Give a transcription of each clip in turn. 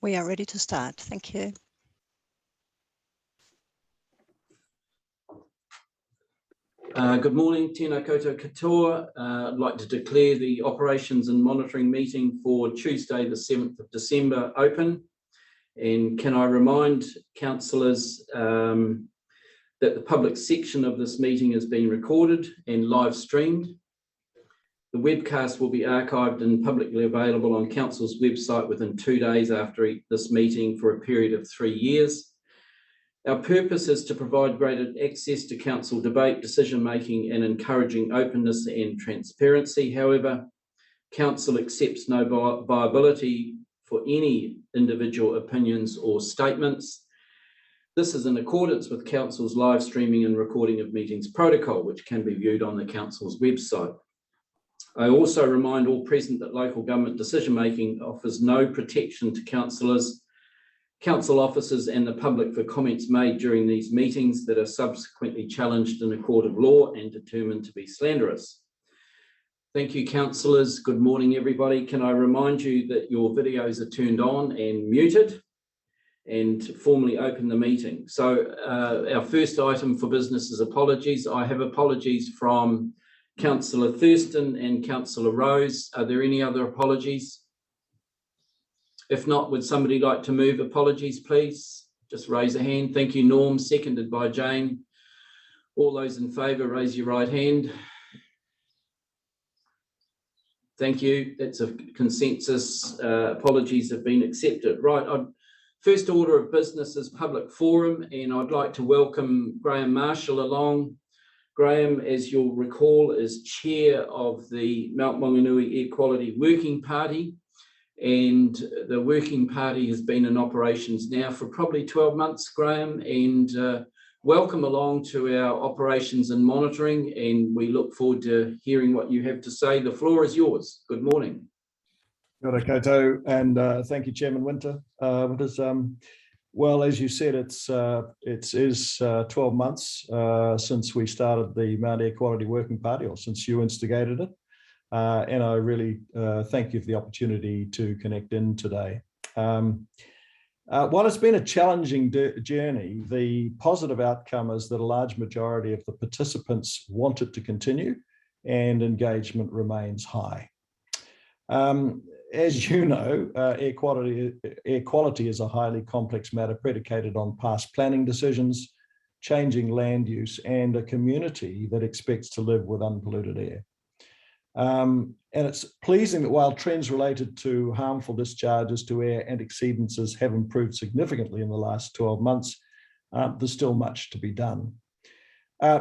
We are ready to start. Thank you. Good morning, tēnā koutou katoa. I'd like to declare the Operations and Monitoring meeting for Tuesday, the 7th of December open. And can I remind councillors that the public section of this meeting is being recorded and live streamed. The webcast will be archived and publicly available on Council's website within 2 days after this meeting for a period of 3 years. Our purpose is to provide greater access to Council debate, decision-making and encouraging openness and transparency. However, Council accepts no viability for any individual opinions or statements. This is in accordance with Council's live streaming and recording of meetings protocol, which can be viewed on the Council's website. I also remind all present that local government decision-making offers no protection to councillors, council officers and the public for comments made during these meetings that are subsequently challenged in a court of law and determined to be slanderous. Thank you, councillors. Good morning, everybody. Can I remind you that your videos are turned on and muted, and formally open the meeting. So our first item for business is apologies. I have apologies from Councillor Thurston and Councillor Rose. Are there any other apologies? If not, would somebody like to move apologies, please? Just raise a hand. Thank you, Norm. Seconded by Jane. All those in favour, raise your right hand. Thank you. That's a consensus. Apologies have been accepted. Right. First order of business is public forum, and I'd like to welcome Graham Marshall along. Graham, as you'll recall, is chair of the Mount Maunganui Air Quality Working Party, and the Working Party has been in operations now for probably 12 months, Graham, and welcome along to our Operations and Monitoring, and we look forward to hearing what you have to say. The floor is yours. Good morning. Kia ora koutou, and thank you, Chairman Winter. Well, as you said, it is 12 months since we started the Mount Air Quality Working Party, or since you instigated it. And I really thank you for the opportunity to connect in today. While it's been a challenging journey, the positive outcome is that a large majority of the participants want it to continue and engagement remains high. As you know, air quality is a highly complex matter predicated on past planning decisions, changing land use, and a community that expects to live with unpolluted air. And it's pleasing that while trends related to harmful discharges to air and exceedances have improved significantly in the last 12 months, there's still much to be done.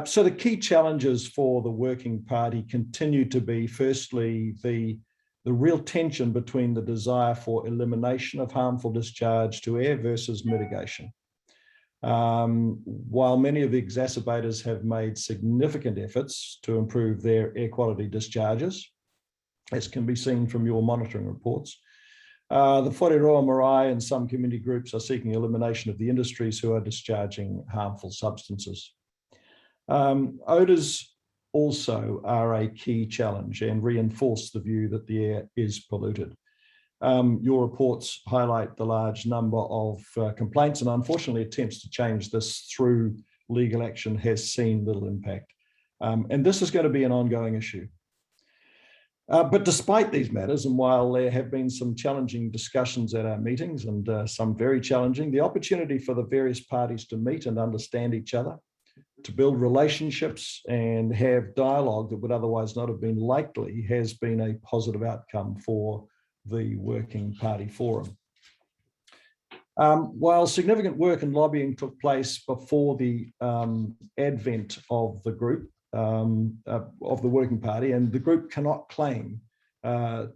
So the key challenges for the Working Party continue to be, firstly, the real tension between the desire for elimination of harmful discharge to air versus mitigation. While many of the exacerbators have made significant efforts to improve their air quality discharges, as can be seen from your monitoring reports, the Rotorua marae and some community groups are seeking elimination of the industries who are discharging harmful substances. Odours also are a key challenge and reinforce the view that the air is polluted. Your reports highlight the large number of complaints, and unfortunately attempts to change this through legal action has seen little impact. And this is going to be an ongoing issue. But despite these matters, and while there have been some challenging discussions at our meetings and some very challenging, the opportunity for the various parties to meet and understand each other, to build relationships and have dialogue that would otherwise not have been likely has been a positive outcome for the Working Party Forum. While significant work and lobbying took place before the advent of the group, of the Working Party, and the group cannot claim lay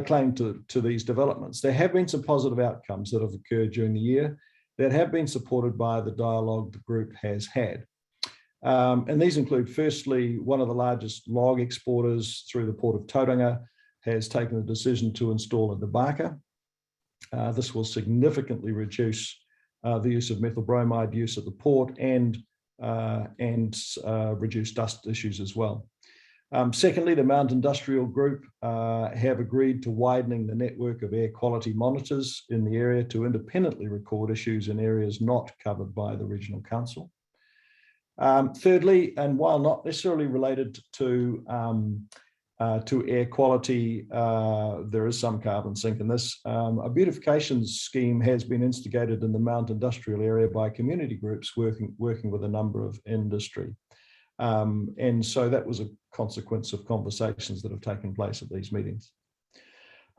claim to these developments, there have been some positive outcomes that have occurred during the year that have been supported by the dialogue the group has had. And these include, firstly, one of the largest log exporters through the Port of Tauranga has taken the decision to install a debarker. This will significantly reduce the use of methyl bromide use at the port and reduce dust issues as well. Secondly, the Mount Industrial Group have agreed to widening the network of air quality monitors in the area to independently record issues in areas not covered by the Regional Council. Thirdly, and while not necessarily related to air quality, there is some carbon sink in this. A beautification scheme has been instigated in the Mount Industrial area by community groups working with a number of industry. And so that was a consequence of conversations that have taken place at these meetings.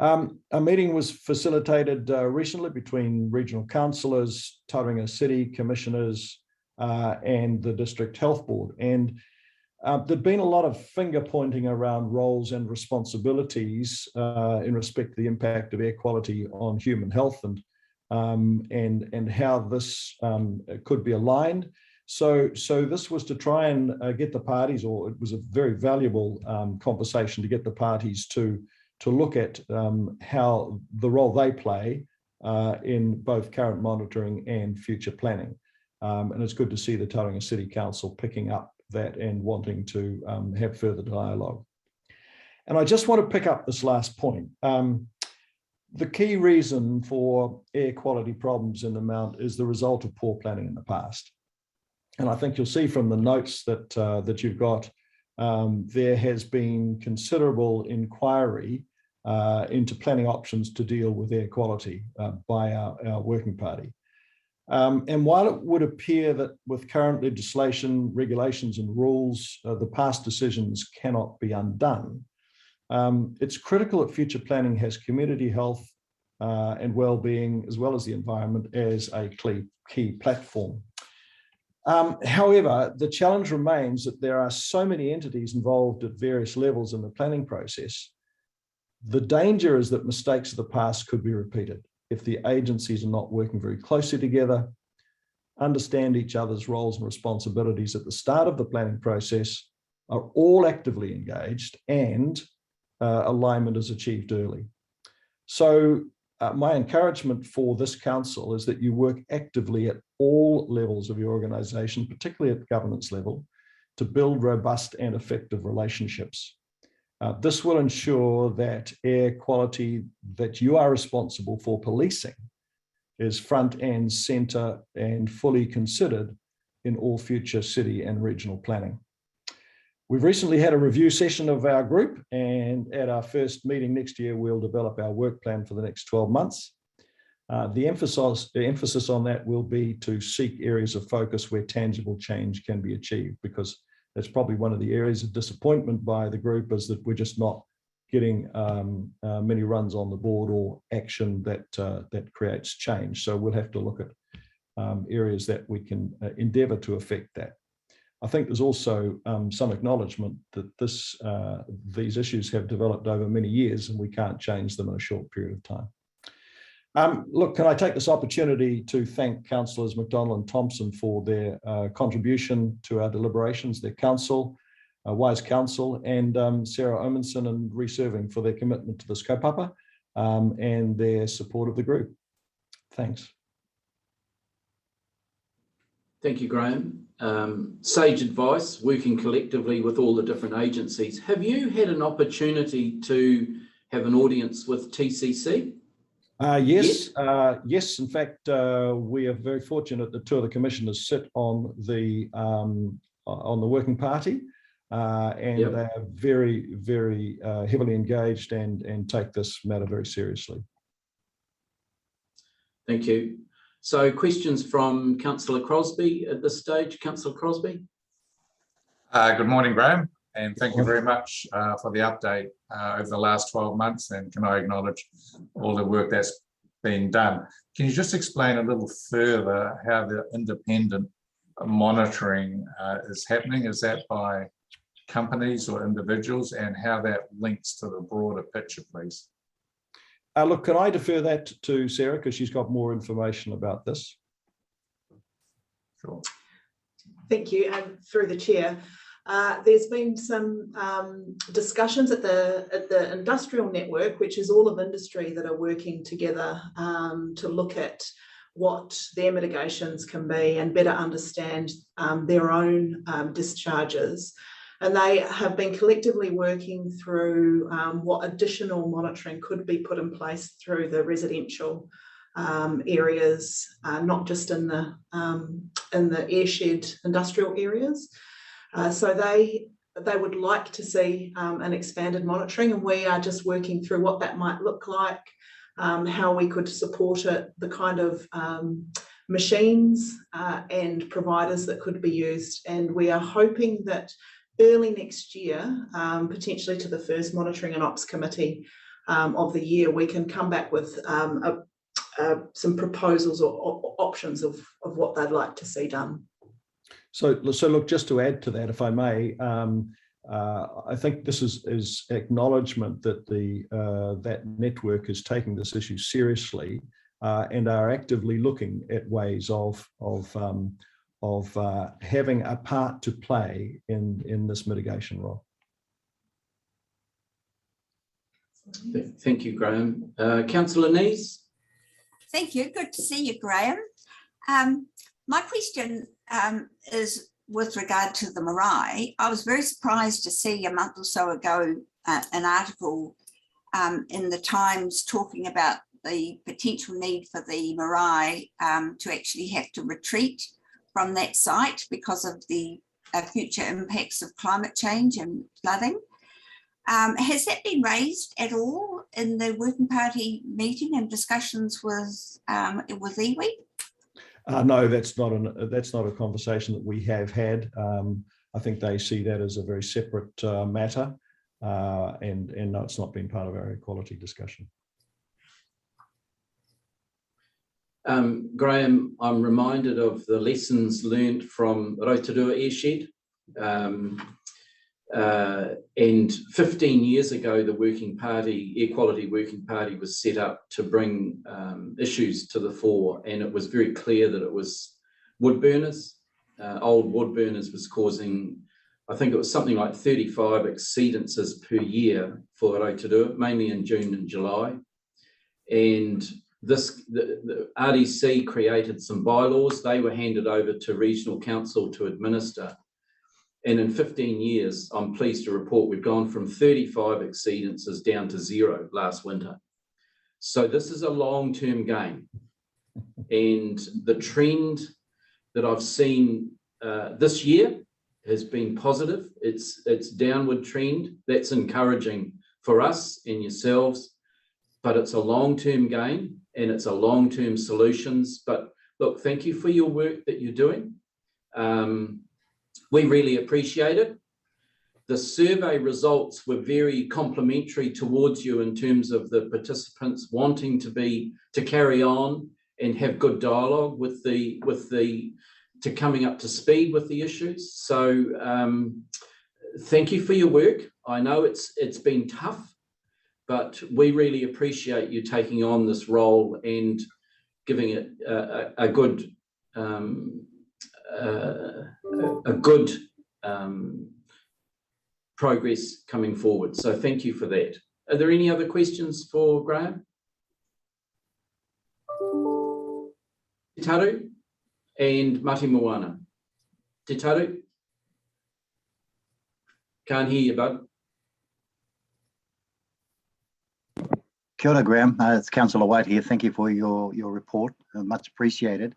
A meeting was facilitated recently between regional councillors, Tauranga City commissioners, and the District Health Board. And there'd been a lot of finger pointing around roles and responsibilities in respect to the impact of air quality on human health and how this could be aligned. So this was to try and get the parties, or it was a very valuable conversation to get the parties to look at how the role they play in both current monitoring and future planning. And it's good to see the Tauranga City Council picking up that and wanting to have further dialogue. And I just want to pick up this last point. The key reason for air quality problems in the Mount is the result of poor planning in the past. And I think you'll see from the notes that you've got, there has been considerable inquiry into planning options to deal with air quality by our working party. And while it would appear that with current legislation, regulations and rules, the past decisions cannot be undone, it's critical that future planning has community health and well-being, as well as the environment, as a key platform. However, the challenge remains that there are so many entities involved at various levels in the planning process. The danger is that mistakes of the past could be repeated if the agencies are not working very closely together, understand each other's roles and responsibilities at the start of the planning process, are all actively engaged, and alignment is achieved early. So my encouragement for this council is that you work actively at all levels of your organisation, particularly at governance level, to build robust and effective relationships. This will ensure that air quality that you are responsible for policing is front and centre and fully considered in all future city and regional planning. We've recently had a review session of our group, and at our first meeting next year, we'll develop our work plan for the next 12 months. The emphasis on that will be to seek areas of focus where tangible change can be achieved, because that's probably one of the areas of disappointment by the group, is that we're just not getting many runs on the board or action that creates change. So we'll have to look at areas that we can endeavour to affect that. I think there's also some acknowledgement that these issues have developed over many years and we can't change them in a short period of time. Look, can I take this opportunity to thank Councillors McDonald and Thompson for their contribution to our deliberations, their counsel, wise counsel, and Sarah Omenson and Reserving for their commitment to this kaupapa and their support of the group. Thanks. Thank you, Graham. Sage advice, working collectively with all the different agencies. Have you had an opportunity to have an audience with TCC? Yes. Yes. In fact, we are very fortunate that two of the commissioners sit on the working party, and they are very, very heavily engaged and take this matter very seriously. Thank you. So questions from Councillor Crosby at this stage. Councillor Crosby. Good morning, Graham, and thank you very much for the update over the last 12 months, and can I acknowledge all the work that's been done. Can you just explain a little further how the independent monitoring is happening? Is that by companies or individuals, and how that links to the broader picture, please? Look, can I defer that to Sarah, because she's got more information about this? Sure. Thank you, and through the chair. There's been some discussions at the industrial network, which is all of industry that are working together to look at what their mitigations can be and better understand their own discharges. And they have been collectively working through what additional monitoring could be put in place through the residential areas, not just in the airshed industrial areas. So they would like to see an expanded monitoring, and we are just working through what that might look like, how we could support it, the kind of machines and providers that could be used. And we are hoping that early next year, potentially to the first Monitoring and Ops Committee of the year, we can come back with some proposals or options of what they'd like to see done. So look, just to add to that, if I may, I think this is acknowledgement that that network is taking this issue seriously and are actively looking at ways of having a part to play in this mitigation role. Thank you, Graham. Councillor Nees. Thank you. Good to see you, Graham. My question is with regard to the marae. I was very surprised to see a month or so ago an article in the Times talking about the potential need for the marae to actually have to retreat from that site because of the future impacts of climate change and flooding. Has that been raised at all in the Working Party meeting and discussions with iwi? No, that's not a conversation that we have had. I think they see that as a very separate matter, and no, it's not been part of our equality discussion. Graham, I'm reminded of the lessons learned from Rotorua airshed. And 15 years ago, the Equality Working Party was set up to bring issues to the fore, and it was very clear that it was wood burners. Old wood burners was causing, I think it was something like 35 exceedances per year for Rotorua, mainly in June and July. And the RDC created some bylaws. They were handed over to Regional Council to administer. And in 15 years, I'm pleased to report we've gone from 35 exceedances down to 0 last winter. So this is a long-term game. And the trend that I've seen this year has been positive. It's downward trend. That's encouraging for us and yourselves, but it's a long-term game and it's a long-term solutions. But look, thank you for your work that you're doing. We really appreciate it. The survey results were very complimentary towards you in terms of the participants wanting to carry on and have good dialogue to coming up to speed with the issues. So thank you for your work. I know it's been tough, but we really appreciate you taking on this role and giving it a good progress coming forward. So thank you for that. Are there any other questions for Graham? Te Taru and Mati Moana. Te Taru? Can't hear you, bud. Kia ora, Graham. It's Councillor White here. Thank you for your report. Much appreciated.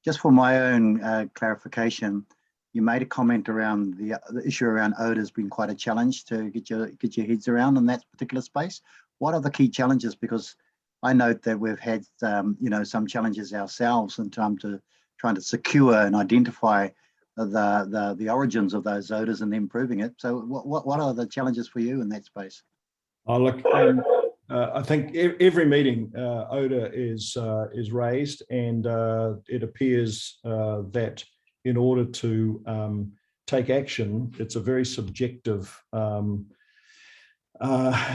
Just for my own clarification, you made a comment around the issue around odours being quite a challenge to get your heads around in that particular space. What are the key challenges? Because I note that we've had some challenges ourselves in terms of trying to secure and identify the origins of those odours and improving it. So what are the challenges for you in that space? Oh, look, I think every meeting odour is raised, and it appears that in order to take action, it's a very subjective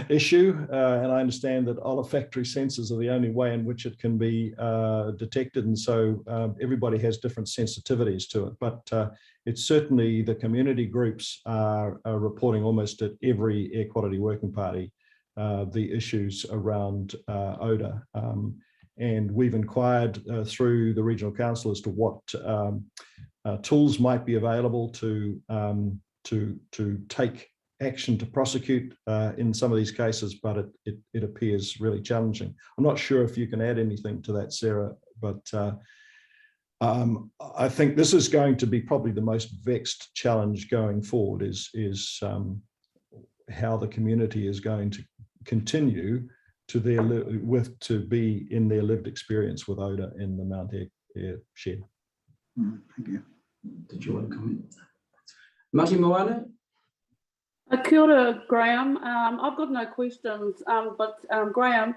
issue, and I understand that olfactory sensors are the only way in which it can be detected, and so everybody has different sensitivities to it. But it's certainly the community groups are reporting almost at every Air Quality Working Party the issues around odour, and we've inquired through the Regional Council as to what tools might be available to take action to prosecute in some of these cases, but it appears really challenging. I'm not sure if you can add anything to that, Sarah, but I think this is going to be probably the most vexed challenge going forward is how the community is going to continue to be in their lived experience with odour in the Mount Eyre shed. Thank you. Did you want to comment? Mati Moana? Kia ora, Graham. I've got no questions, but Graham,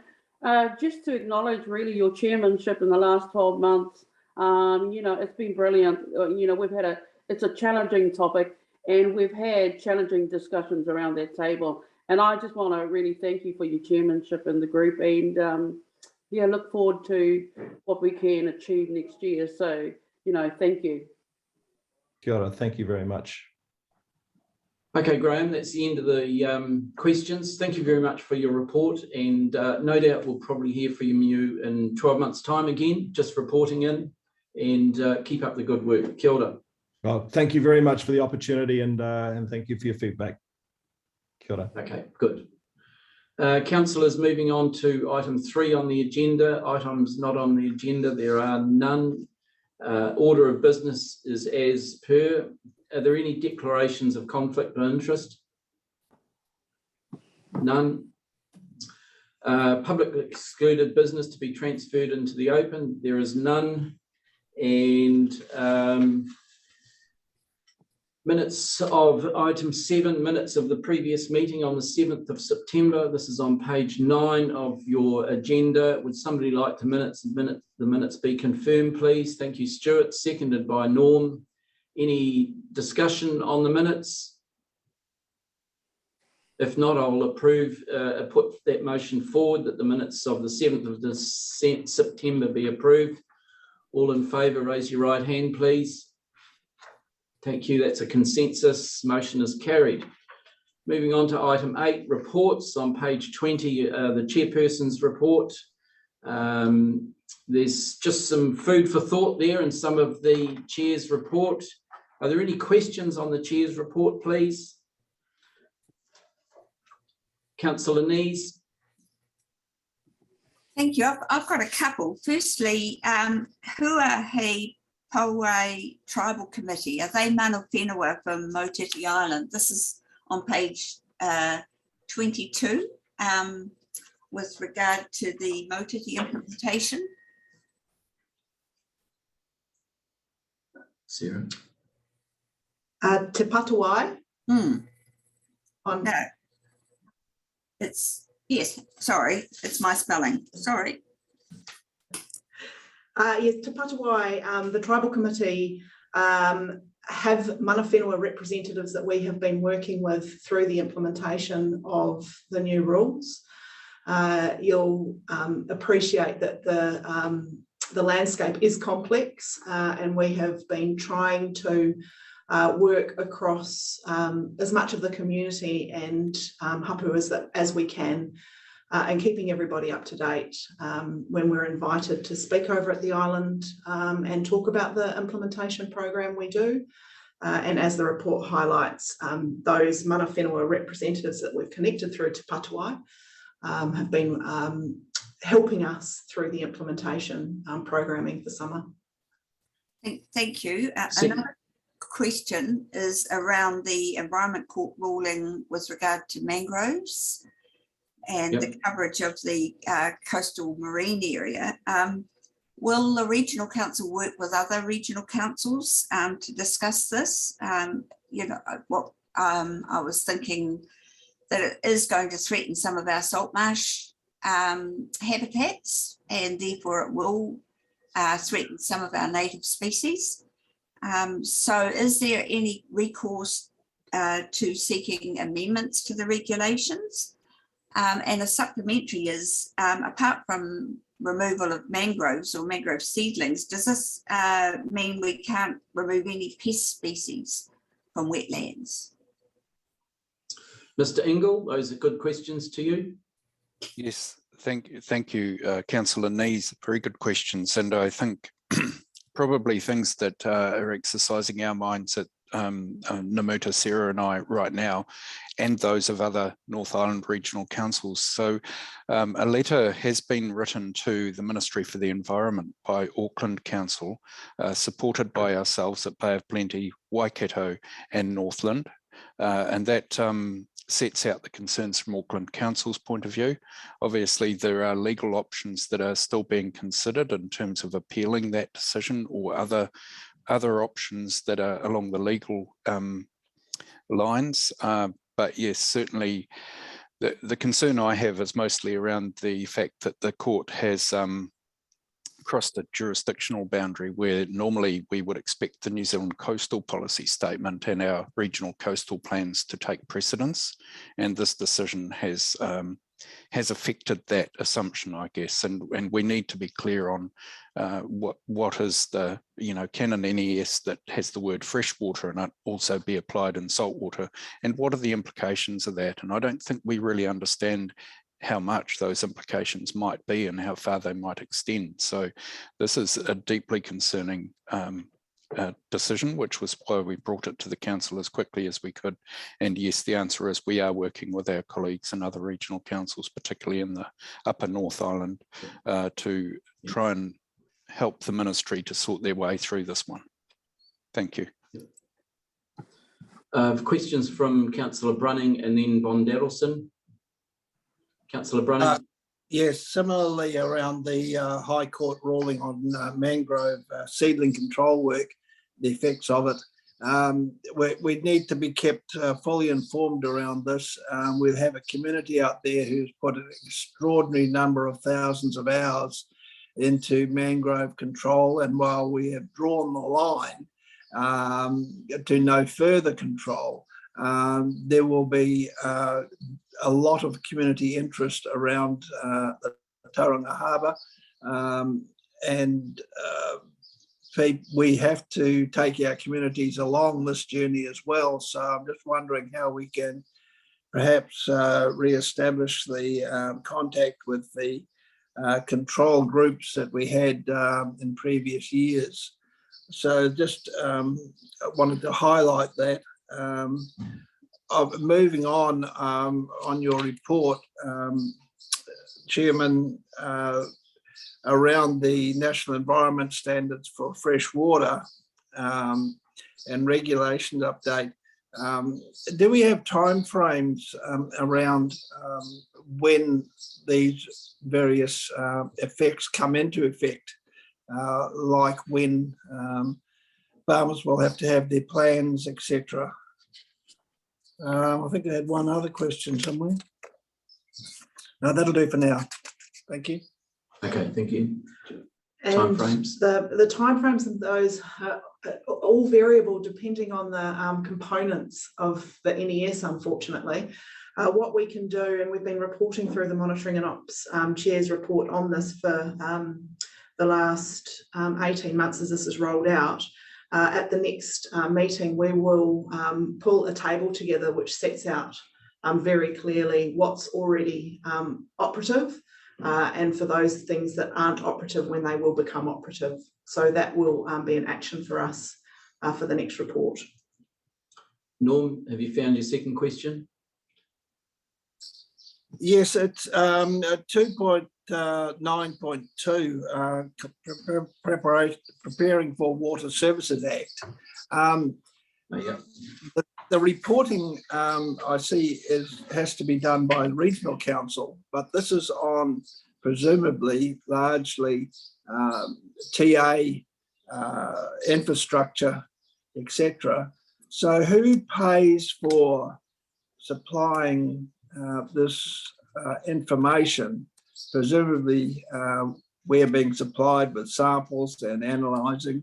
just to acknowledge really your chairmanship in the last 12 months. It's been brilliant. It's a challenging topic, and we've had challenging discussions around that table. And I just want to really thank you for your chairmanship in the group, and look forward to what we can achieve next year. So, thank you. Kia ora, thank you very much. Okay, Graham, that's the end of the questions. Thank you very much for your report, and no doubt we'll probably hear from you in 12 months' time again, just reporting in, and keep up the good work. Kia ora. Well, thank you very much for the opportunity, and thank you for your feedback. Kia ora. Okay, good. Councillors, moving on to item 3 on the agenda. Items not on the agenda, there are none. Order of business is as per. Are there any declarations of conflict of interest? None. Public excluded business to be transferred into the open. There is none. And minutes of item 7, minutes of the previous meeting on the 7th of September. This is on page 9 of your agenda. Would somebody like the minutes be confirmed, please? Thank you, Stuart. Seconded by Norm. Any discussion on the minutes? If not, I'll put that motion forward that the minutes of the 7th of September be approved. All in favour, raise your right hand, please. Thank you. That's a consensus. Motion is carried. Moving on to item 8, reports on page 20, the chairperson's report. There's just some food for thought there in some of the chair's report. Are there any questions on the chair's report, please? Councillor Nees. Thank you. I've got a couple. Firstly, Huahi Paue Tribal Committee, are they mana whenua from Motiti Island? This is on page 22 with regard to the Motiti implementation. Sarah. Te Patawai? No, On yes, sorry, it's my spelling, sorry. Yes, Te Patawai, the Tribal Committee have mana whenua representatives that we have been working with through the implementation of the new rules. You'll appreciate that the landscape is complex, and we have been trying to work across as much of the community and hapu as we can, and keeping everybody up to date when we're invited to speak over at the island and talk about the implementation program we do. And as the report highlights, those mana whenua representatives that we've connected through Te Patawai have been helping us through the implementation programming for summer. Thank you. Another question is around the Environment Court ruling with regard to mangroves and the coverage of the coastal marine area. Will the regional council work with other regional councils to discuss this? I was thinking that it is going to threaten some of our salt marsh habitats, and therefore it will threaten some of our native species. So is there any recourse to seeking amendments to the regulations? And a supplementary is, apart from removal of mangroves or mangrove seedlings, does this mean we can't remove any pest species from wetlands? Mr. Ingle, those are good questions to you. Yes, thank you, Councillor Nees. Very good questions, and I think probably things that are exercising our minds at Namuta, Sarah and I right now, and those of other North Island regional councils. So a letter has been written to the Ministry for the Environment by Auckland Council, supported by ourselves at Bay of Plenty, Waikato and Northland, and that sets out the concerns from Auckland Council's point of view. Obviously, there are legal options that are still being considered in terms of appealing that decision, or other options that are along the legal lines. But yes, certainly the concern I have is mostly around the fact that the court has crossed a jurisdictional boundary where normally we would expect the New Zealand Coastal Policy Statement and our regional coastal plans to take precedence. And this decision has affected that assumption, I guess, and we need to be clear on what is the, can an NES that has the word freshwater in it also be applied in saltwater, and what are the implications of that? And I don't think we really understand how much those implications might be and how far they might extend. So this is a deeply concerning decision, which was why we brought it to the council as quickly as we could. And yes, the answer is we are working with our colleagues in other regional councils, particularly in the upper North Island, to try and help the ministry to sort their way through this one. Thank you. Questions from Councillor Brunning and then Bondelson. Councillor Brunning. Yes, similarly around the High Court ruling on mangrove seedling control work, the effects of it. We need to be kept fully informed around this. We have a community out there who's put an extraordinary number of thousands of hours into mangrove control, and while we have drawn the line to no further control, there will be a lot of community interest around the Tauranga Harbour, and we have to take our communities along this journey as well. So I'm just wondering how we can perhaps re-establish the contact with the control groups that we had in previous years. So just wanted to highlight that. Moving on your report, Chairman, around the National Environment Standards for fresh water and regulations update, do we have timeframes around when these various effects come into effect, like when farmers will have to have their plans, etc.? I think I had one other question somewhere. No, that'll do for now. Thank you. Okay, thank you. And Timeframes. The timeframes of those are all variable depending on the components of the NES, unfortunately. What we can do, and we've been reporting through the Monitoring and Ops Chair's report on this for the last 18 months as this is rolled out. At the next meeting, we will pull a table together which sets out very clearly what's already operative, and for those things that aren't operative, when they will become operative. So that will be an action for us for the next report. Norm, have you found your second question? Yes, it's 2.9.2, Preparing for Water Services Act. The reporting I see has to be done by the regional council, but this is on presumably largely TA, infrastructure, etc. So who pays for supplying this information? Presumably we're being supplied with samples and analysing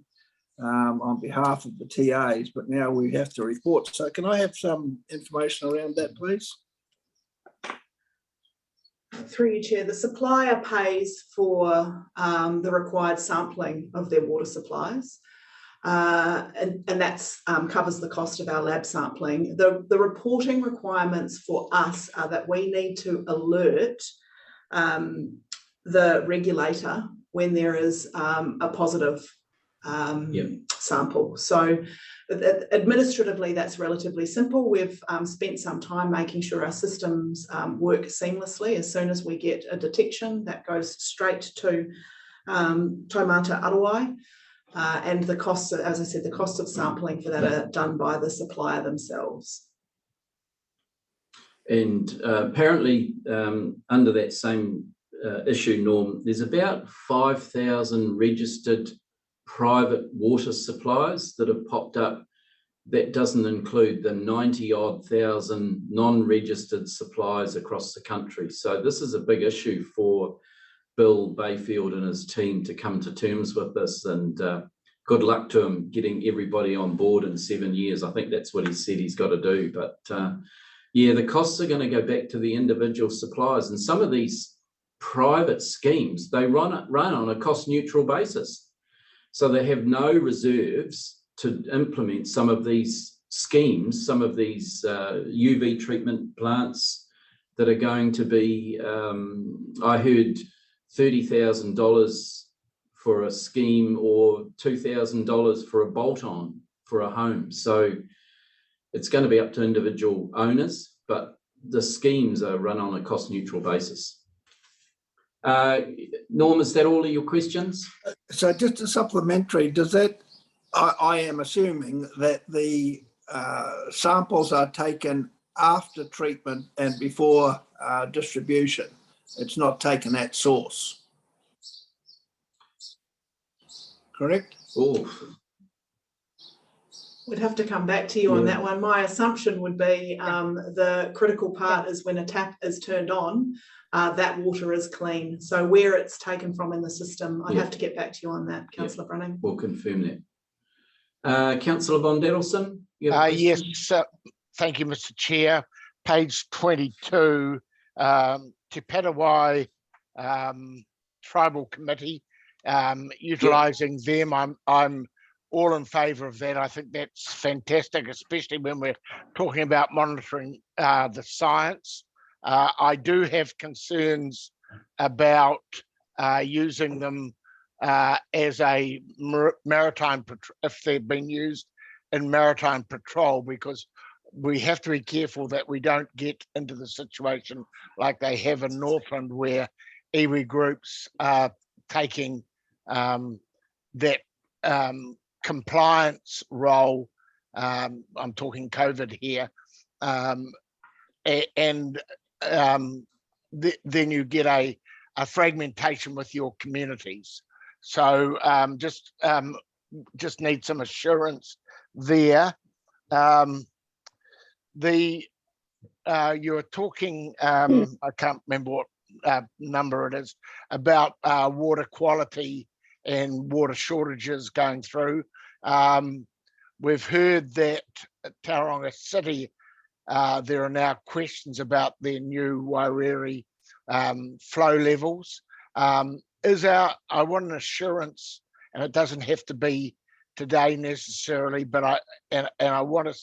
on behalf of the TAs, but now we have to report. So can I have some information around that, please? Through you, Chair, the supplier pays for the required sampling of their water supplies, and that's covers the cost of our lab sampling. The reporting requirements for us are that we need to alert the regulator when there is a positive sample. So administratively, that's relatively simple. We've spent some time making sure our systems work seamlessly. As soon as we get a detection, that goes straight to Taumata Arawai. And the costs, as I said, the costs of sampling for that are done by the supplier themselves. And apparently, under that same issue, Norm, there's about 5,000 registered private water suppliers that have popped up. That doesn't include the 90-odd thousand non-registered suppliers across the country. So this is a big issue for Bill Bayfield and his team to come to terms with this, and good luck to him getting everybody on board in 7 years. I think that's what he said he's got to do. But yeah, the costs are going to go back to the individual suppliers, and some of these private schemes, they run on a cost neutral basis. So they have no reserves to implement some of these schemes, some of these UV treatment plants that are going to be, I heard $30,000 for a scheme or $2,000 for a bolt-on for a home. So it's going to be up to individual owners, but the schemes are run on a cost neutral basis. Norm, is that all of your questions? So just a supplementary, does that, I am assuming that the samples are taken after treatment and before distribution. It's not taken at source. Correct? Oh, We'd have to come back to you on that one. My assumption would be the critical part is when a tap is turned on, that water is clean. So where it's taken from in the system, I'd have to get back to you on that, Councillor Brunning. We'll confirm that. Councillor Von Daddleston? Yes, thank you, Mr. Chair. Page 22, Te Patawai Tribal Committee, utilising them. I'm all in favour of that. I think that's fantastic, especially when we're talking about monitoring the science. I do have concerns about using them as a maritime, if they've been used in maritime patrol, because we have to be careful that we don't get into the situation like they have in Northland, where iwi groups are taking that compliance role. I'm talking COVID here, and then you get a fragmentation with your communities. So just need some assurance there. You're talking, I can't remember what number it is, about water quality and water shortages going through. We've heard that at Tauranga City, there are now questions about their new Wairere flow levels. I want an assurance, and it doesn't have to be today necessarily, but I want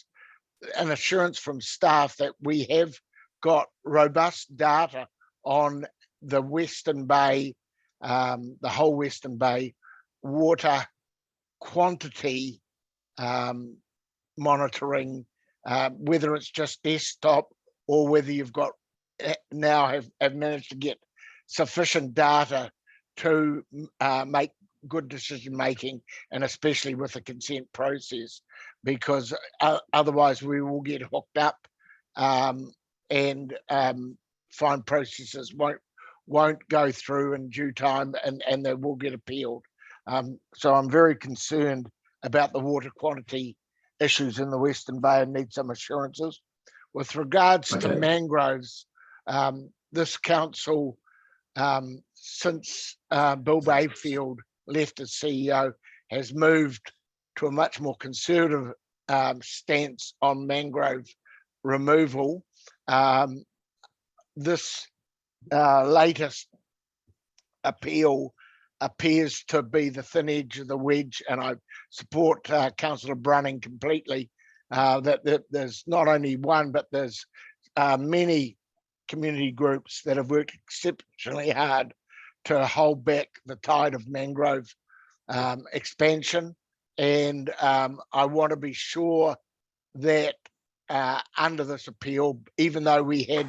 an assurance from staff that we have got robust data on the Western Bay, the whole Western Bay water quantity monitoring, whether it's just desktop or whether you've got now have managed to get sufficient data to make good decision making, and especially with the consent process, because otherwise we will get hooked up and fine processes won't go through in due time, and they will get appealed. So I'm very concerned about the water quantity issues in the Western Bay and need some assurances. With regards to mangroves, this council, since Bill Bayfield left as CEO, has moved to a much more conservative stance on mangrove removal. This latest appeal appears to be the thin edge of the wedge, and I support Councillor Brunning completely, that there's not only one, but there's many community groups that have worked exceptionally hard to hold back the tide of mangrove expansion. And I want to be sure that under this appeal, even though we had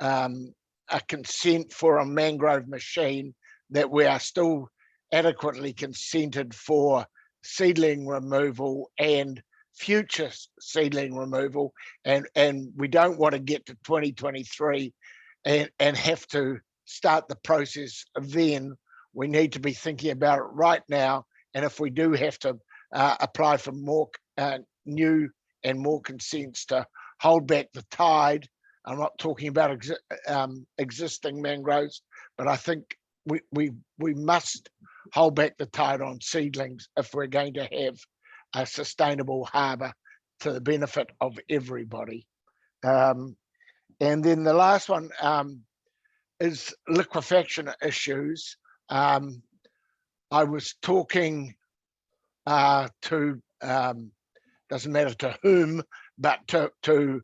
a consent for a mangrove machine, that we are still adequately consented for seedling removal and future seedling removal, and we don't want to get to 2023 and have to start the process then. We need to be thinking about it right now, and if we do have to apply for more new and more consents to hold back the tide. I'm not talking about existing mangroves, but I think we must hold back the tide on seedlings if we're going to have a sustainable harbour to the benefit of everybody. And then the last one is liquefaction issues. I was talking to, doesn't matter to whom, but to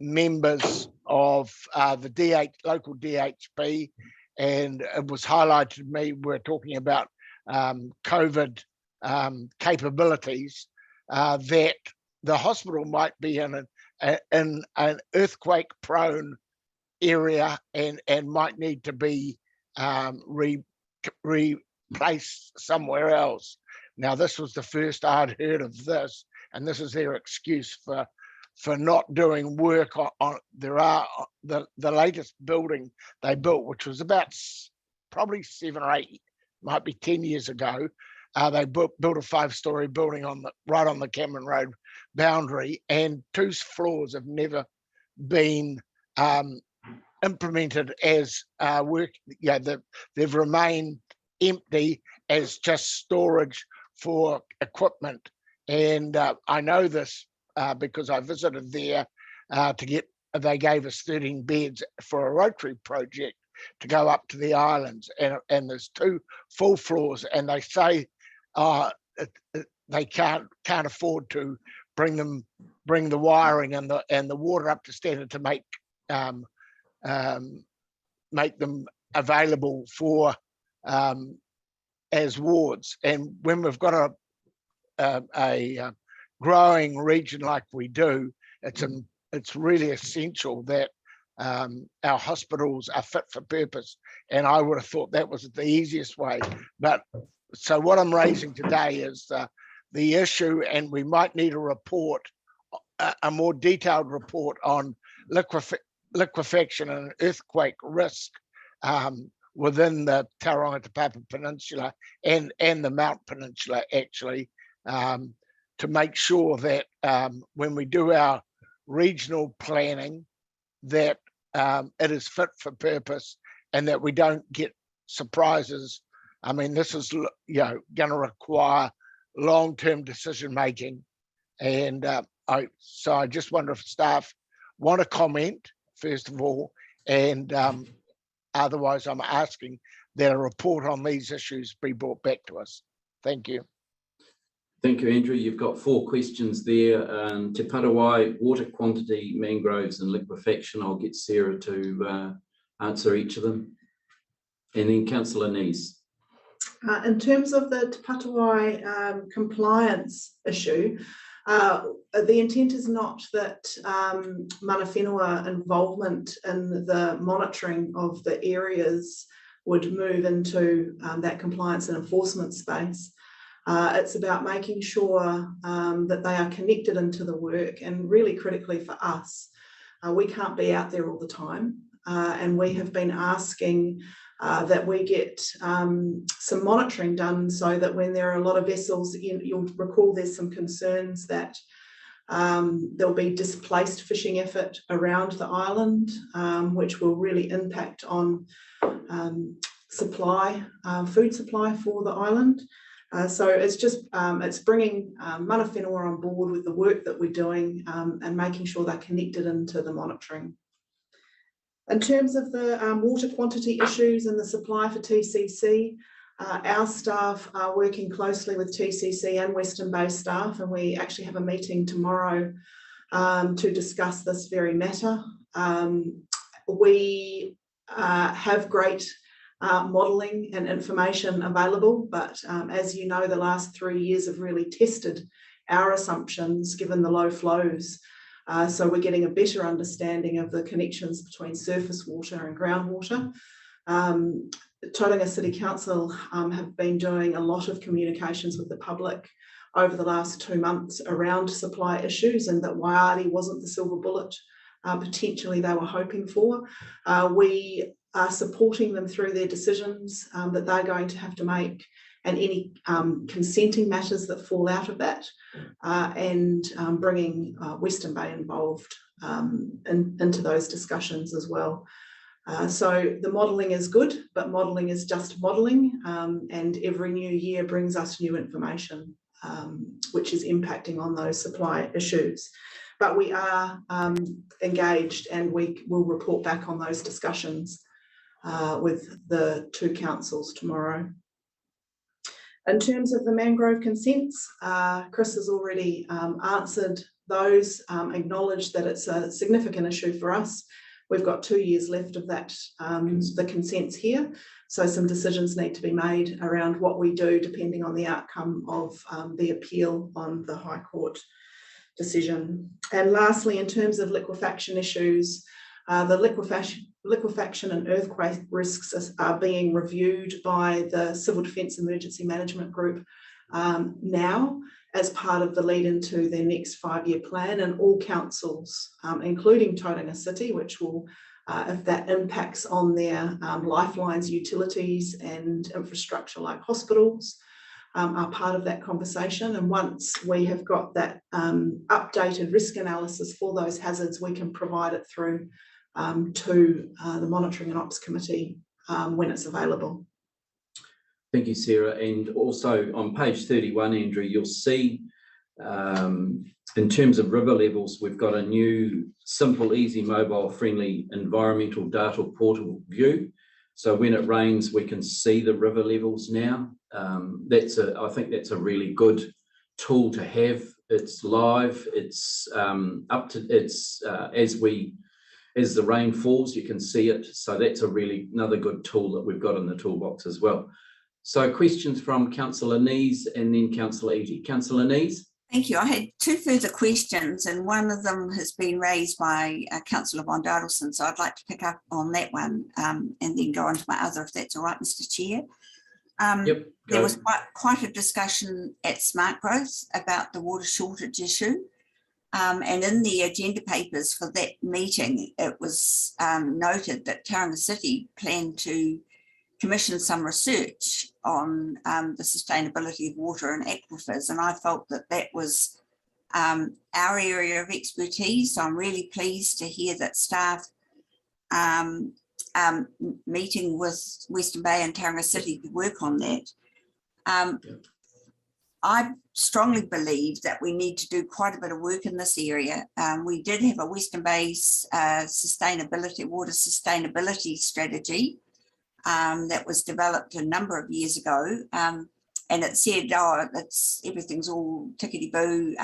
members of the local DHB, and it was highlighted to me, we're talking about COVID capabilities, that the hospital might be in an earthquake prone area and might need to be replaced somewhere else. Now, this was the first I'd heard of this, and this is their excuse for not doing work on the latest building they built, which was about probably 7 or 8, might be 10 years ago. They built a 5-story building right on the Cameron Road boundary, and 2 floors have never been implemented as work. Yeah, they've remained empty as just storage for equipment. And I know this because I visited there they gave us 13 beds for a Rotary project to go up to the islands, and there's 2 full floors, and they say they can't afford to bring the wiring and the water up to standard to make them available for as wards. And when we've got a growing region like we do, it's really essential that our hospitals are fit for purpose. And I would have thought that was the easiest way. But so what I'm raising today is the issue, and we might need a report, a more detailed report on liquefaction and earthquake risk within the Tauranga Te Papa Peninsula and the Mount Peninsula, actually, to make sure that when we do our regional planning, that it is fit for purpose and that we don't get surprises. I mean, this is going to require long-term decision making, and I just wonder if staff want to comment first of all, and otherwise I'm asking that a report on these issues be brought back to us. Thank you. Thank you, Andrew. You've got 4 questions there. Te Parawai, water quantity, mangroves and liquefaction. I'll get Sarah to answer each of them. And then Councillor Nees. In terms of the Te Parawai compliance issue, the intent is not that mana whenua involvement in the monitoring of the areas would move into that compliance and enforcement space. It's about making sure that they are connected into the work, and really critically for us, we can't be out there all the time, and we have been asking that we get some monitoring done, so that when there are a lot of vessels, you'll recall there's some concerns that there'll be displaced fishing effort around the island, which will really impact on food supply for the island. So it's just it's bringing mana whenua on board with the work that we're doing, and making sure they're connected into the monitoring. In terms of the water quantity issues and the supply for TCC, our staff are working closely with TCC and Western Bay staff, and we actually have a meeting tomorrow to discuss this very matter. We have great modelling and information available. But as you know, the last 3 years have really tested our assumptions given the low flows. So we're getting a better understanding of the connections between surface water and groundwater. Tauranga City Council have been doing a lot of communications with the public over the last 2 months around supply issues, and that Waiari wasn't the silver bullet potentially they were hoping for. We are supporting them through their decisions that they're going to have to make, and any consenting matters that fall out of that, and bringing Western Bay involved into those discussions as well. So the modelling is good, but modelling is just modelling, and every new year brings us new information, which is impacting on those supply issues. But we are engaged, and we will report back on those discussions with the 2 councils tomorrow. In terms of the mangrove consents, Chris has already answered those, acknowledged that it's a significant issue for us. We've got 2 years left of that, the consents here. So some decisions need to be made around what we do depending on the outcome of the appeal on the High Court decision. And lastly, in terms of liquefaction issues, the liquefaction and earthquake risks are being reviewed by the Civil Defence Emergency Management Group now as part of the lead into their next 5-year plan, and all councils, including Tauranga City, which will, if that impacts on their lifelines, utilities and infrastructure like hospitals, are part of that conversation. And once we have got that updated risk analysis for those hazards, we can provide it through to the Monitoring and Ops Committee when it's available. Thank you, Sarah. And also on page 31, Andrew, you'll see in terms of river levels, we've got a new simple, easy, mobile friendly environmental data portal view. So when it rains, we can see the river levels now. I think that's a really good tool to have. It's live, it's as the rain falls, you can see it. So that's another good tool that we've got in the toolbox as well. So questions from Councillor Nees and then Councillor Eadie. Councillor Nees. Thank you. I had 2 further questions, and one of them has been raised by Councillor von Dadelson, so I'd like to pick up on that one and then go on to my other, if that's all right, Mr. Chair. Yep, there was quite a discussion at Smart Growth about the water shortage issue. And in the agenda papers for that meeting, it was noted that Tauranga City planned to commission some research on the sustainability of water and aquifers, and I felt that that was our area of expertise. So I'm really pleased to hear that staff meeting with Western Bay and Tauranga City to work on that. I strongly believe that we need to do quite a bit of work in this area. We did have a Western Bay water sustainability strategy that was developed a number of years ago, and it said, everything's all tickety-boo.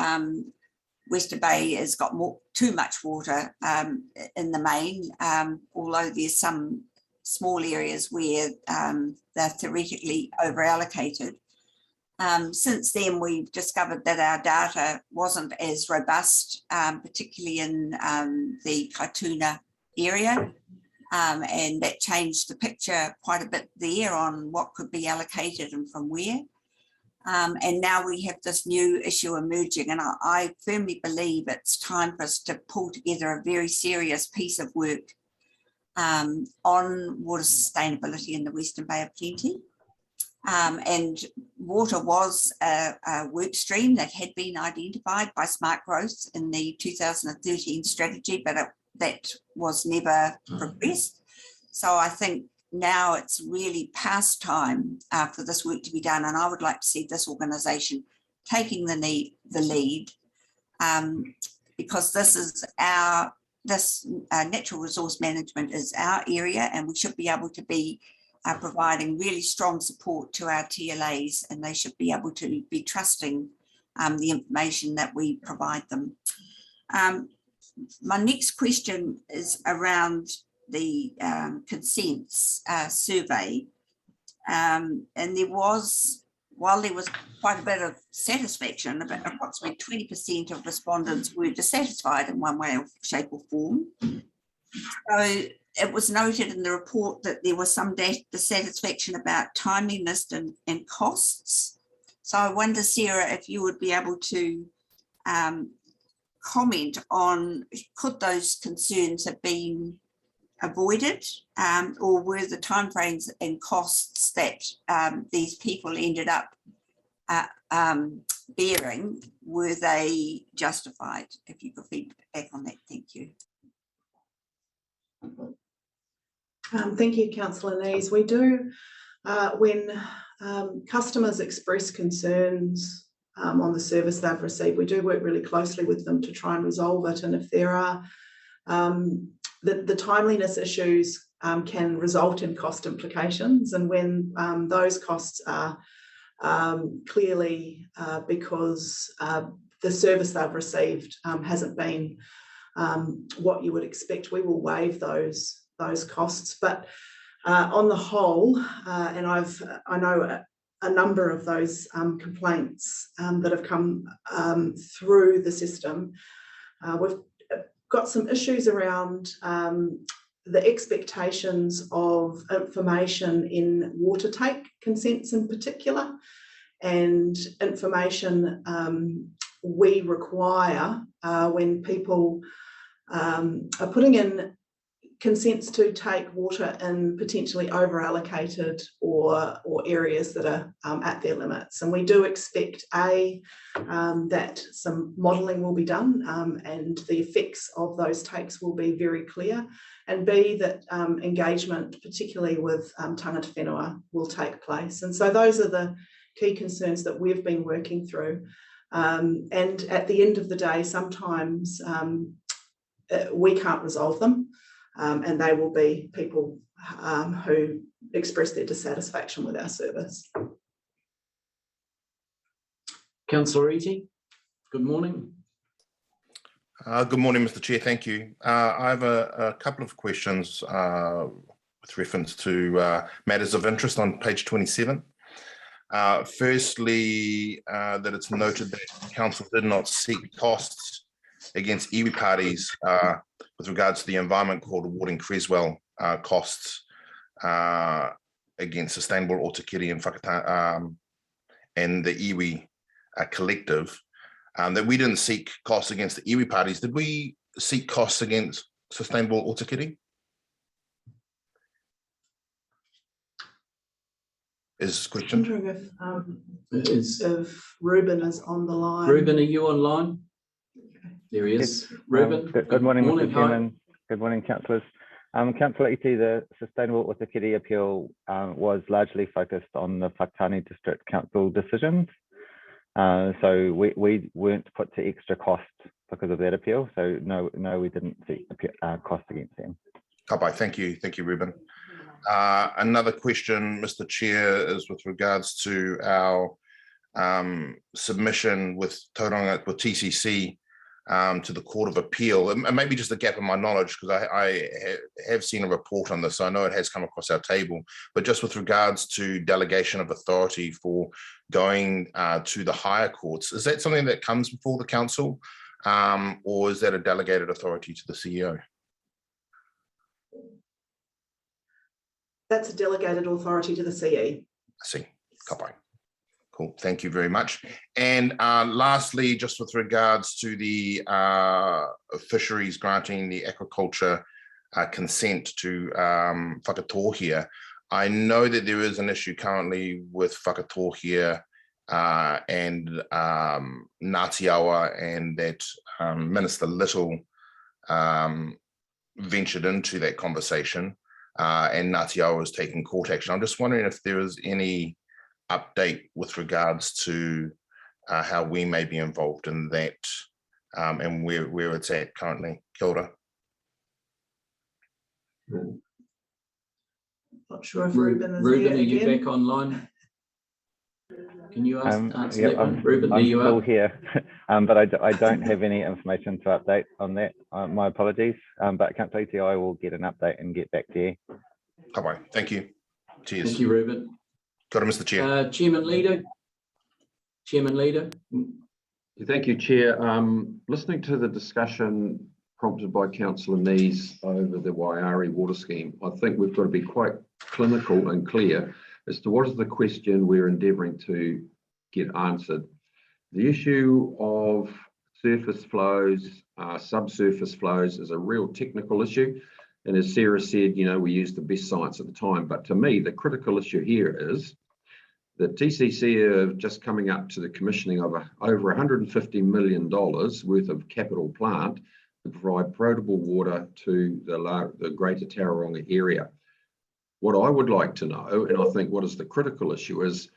Western Bay has got too much water in the main, although there's some small areas where they're theoretically over-allocated. Since then, we've discovered that our data wasn't as robust, particularly in the Kaituna area, and that changed the picture quite a bit there on what could be allocated and from where. And now we have this new issue emerging, and I firmly believe it's time for us to pull together a very serious piece of work on water sustainability in the Western Bay of Plenty. And water was a work stream that had been identified by Smart Growth in the 2013 strategy, but that was never progressed. So I think now it's really past time for this work to be done, and I would like to see this organisation taking the lead, because this is natural resource management is our area, and we should be able to be providing really strong support to our TLAs, and they should be able to be trusting the information that we provide them. My next question is around the consents survey, and while there was quite a bit of satisfaction, about approximately 20% of respondents were dissatisfied in one way, shape or form. So it was noted in the report that there was some dissatisfaction about timeliness and costs. So I wonder, Sarah, if you would be able to comment on, could those concerns have been avoided, or were the timeframes and costs that these people ended up bearing, were they justified? If you could feedback on that, thank you. Thank you, Councillor Nees. We do, when customers express concerns on the service they've received, we do work really closely with them to try and resolve it. And if there are the timeliness issues can result in cost implications, and when those costs are clearly because the service they've received hasn't been what you would expect, we will waive those costs. But on the whole, and I know a number of those complaints that have come through the system, we've got some issues around the expectations of information in water take consents in particular, and information we require when people are putting in consents to take water in potentially over-allocated or areas that are at their limits. And we do expect that some modelling will be done and the effects of those takes will be very clear, and B, that engagement, particularly with tangata whenua, will take place. And so those are the key concerns that we've been working through. And at the end of the day, sometimes we can't resolve them. And they will be people who express their dissatisfaction with our service. Councillor Eating, good morning. Good morning, Mr. Chair. Thank you. I have a couple of questions with reference to matters of interest on page 27. Firstly, that it's noted that Council did not seek costs against iwi parties with regards to the Environment Court awarding Creswell costs against Sustainable Otakiri and the iwi collective, that we didn't seek costs against the iwi parties. Did we seek costs against Sustainable Otakiri? Is question. I'm wondering if Ruben is on the line. Ruben, are you online? There he is. Yes. Ruben. Good morning, Mr. Hi. Chairman. Good morning, councillors. Councillor Iti, the Sustainable Otakiri appeal was largely focused on the Whakatane District Council decisions. So we weren't put to extra cost because of that appeal. So no, we didn't seek cost against them. Thank you, Ruben. Another question, Mr. Chair, is with regards to our submission with Tauranga, with TCC to the Court of Appeal. And maybe just a gap in my knowledge, because I have seen a report on this, so I know it has come across our table, but just with regards to delegation of authority for going to the higher courts, is that something that comes before the council, or is that a delegated authority to the CEO? That's a delegated authority to the CE. I see. Copy. Cool. Thank you very much. And lastly, just with regards to the fisheries granting the aquaculture consent to whakatohia, I know that there is an issue currently with whakatohia and Ngāti Awa, and that Minister Little ventured into that conversation, and Ngāti Awa is taking court action. I'm just wondering if there is any update with regards to how we may be involved in that, and where it's at currently. Kia ora. Not sure if Ruben is Ruben, here are you again. back online? Can you answer Yeah, that one, Ruben? There I'm you still are. here, but I don't have any information to update on that. My apologies, but Councillor ET, I will get an update and get back to you. Bye-bye. Thank you. Cheers. Thank you, Ruben. Got it, Mr. Chair. Chairman Leader. Chairman Leader. Thank you, Chair. Listening to the discussion prompted by Councillor Nees over the Waiari water scheme, I think we've got to be quite clinical and clear as to what is the question we're endeavouring to get answered. The issue of surface flows, subsurface flows is a real technical issue. And as Sarah said, you know, we used the best science at the time. But to me, the critical issue here is that TCC are just coming up to the commissioning of over $150 million worth of capital plant to provide potable water to the Greater Tauranga area. What I would like to know, and I think what is the critical issue is,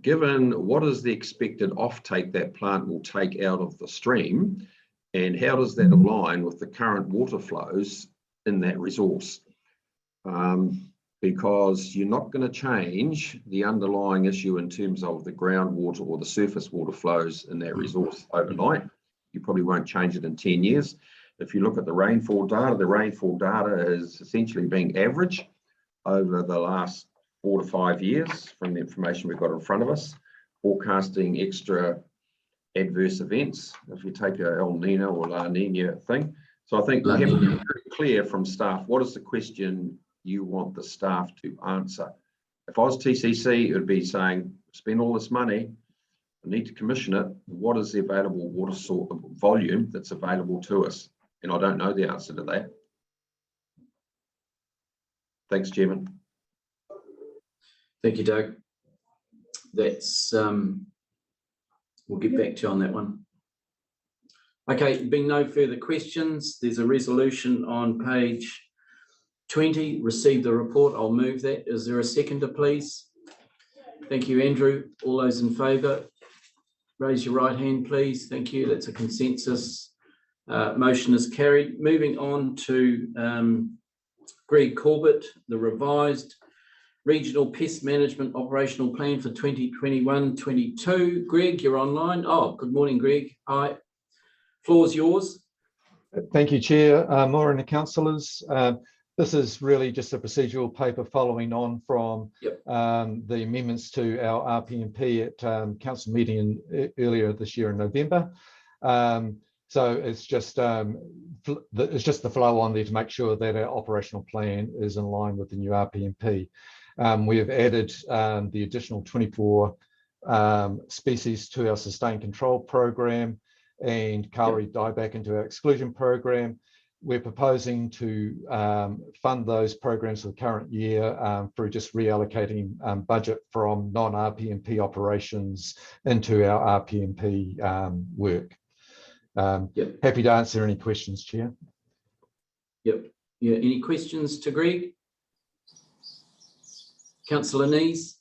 given what is the expected offtake that plant will take out of the stream, and how does that align with the current water flows in that resource? Because you're not going to change the underlying issue in terms of the groundwater or the surface water flows in that resource overnight. You probably won't change it in 10 years. If you look at the rainfall data is essentially being average over the last 4 to 5 years from the information we've got in front of us, forecasting extra adverse events, if you take a El Nino or La Nina thing. So I think we have to be very clear from staff, what is the question you want the staff to answer? If I was TCC, it would be saying, spend all this money, we need to commission it. What is the available water source volume that's available to us? And I don't know the answer to that. Thanks, Chairman. Thank you, Doug. That's we'll get back to you on that one. Okay, being no further questions, there's a resolution on page 20. Receive the report. I'll move that. Is there a seconder, please? Thank you, Andrew. All those in favour, raise your right hand, please. Thank you. That's a consensus. Motion is carried. Moving on to Greg Corbett, the revised Regional Pest Management Operational Plan for 2021-22. Greg, you're online. Oh, good morning, Greg. Hi. Floor's yours. Thank you, Chair. Maura and the councillors. This is really just a procedural paper following on from the amendments to our RPMP at council meeting earlier this year in November. So it's just the flow on there to make sure that our operational plan is in line with the new RPMP. We have added the additional 24 species to our sustained control program and kauri dieback into our exclusion program. We're proposing to fund those programs for the current year through just reallocating budget from non-RPMP operations into our RPMP work. Happy to answer any questions, Chair. Yep. Yeah. Any questions to Greg? Councillor Nees.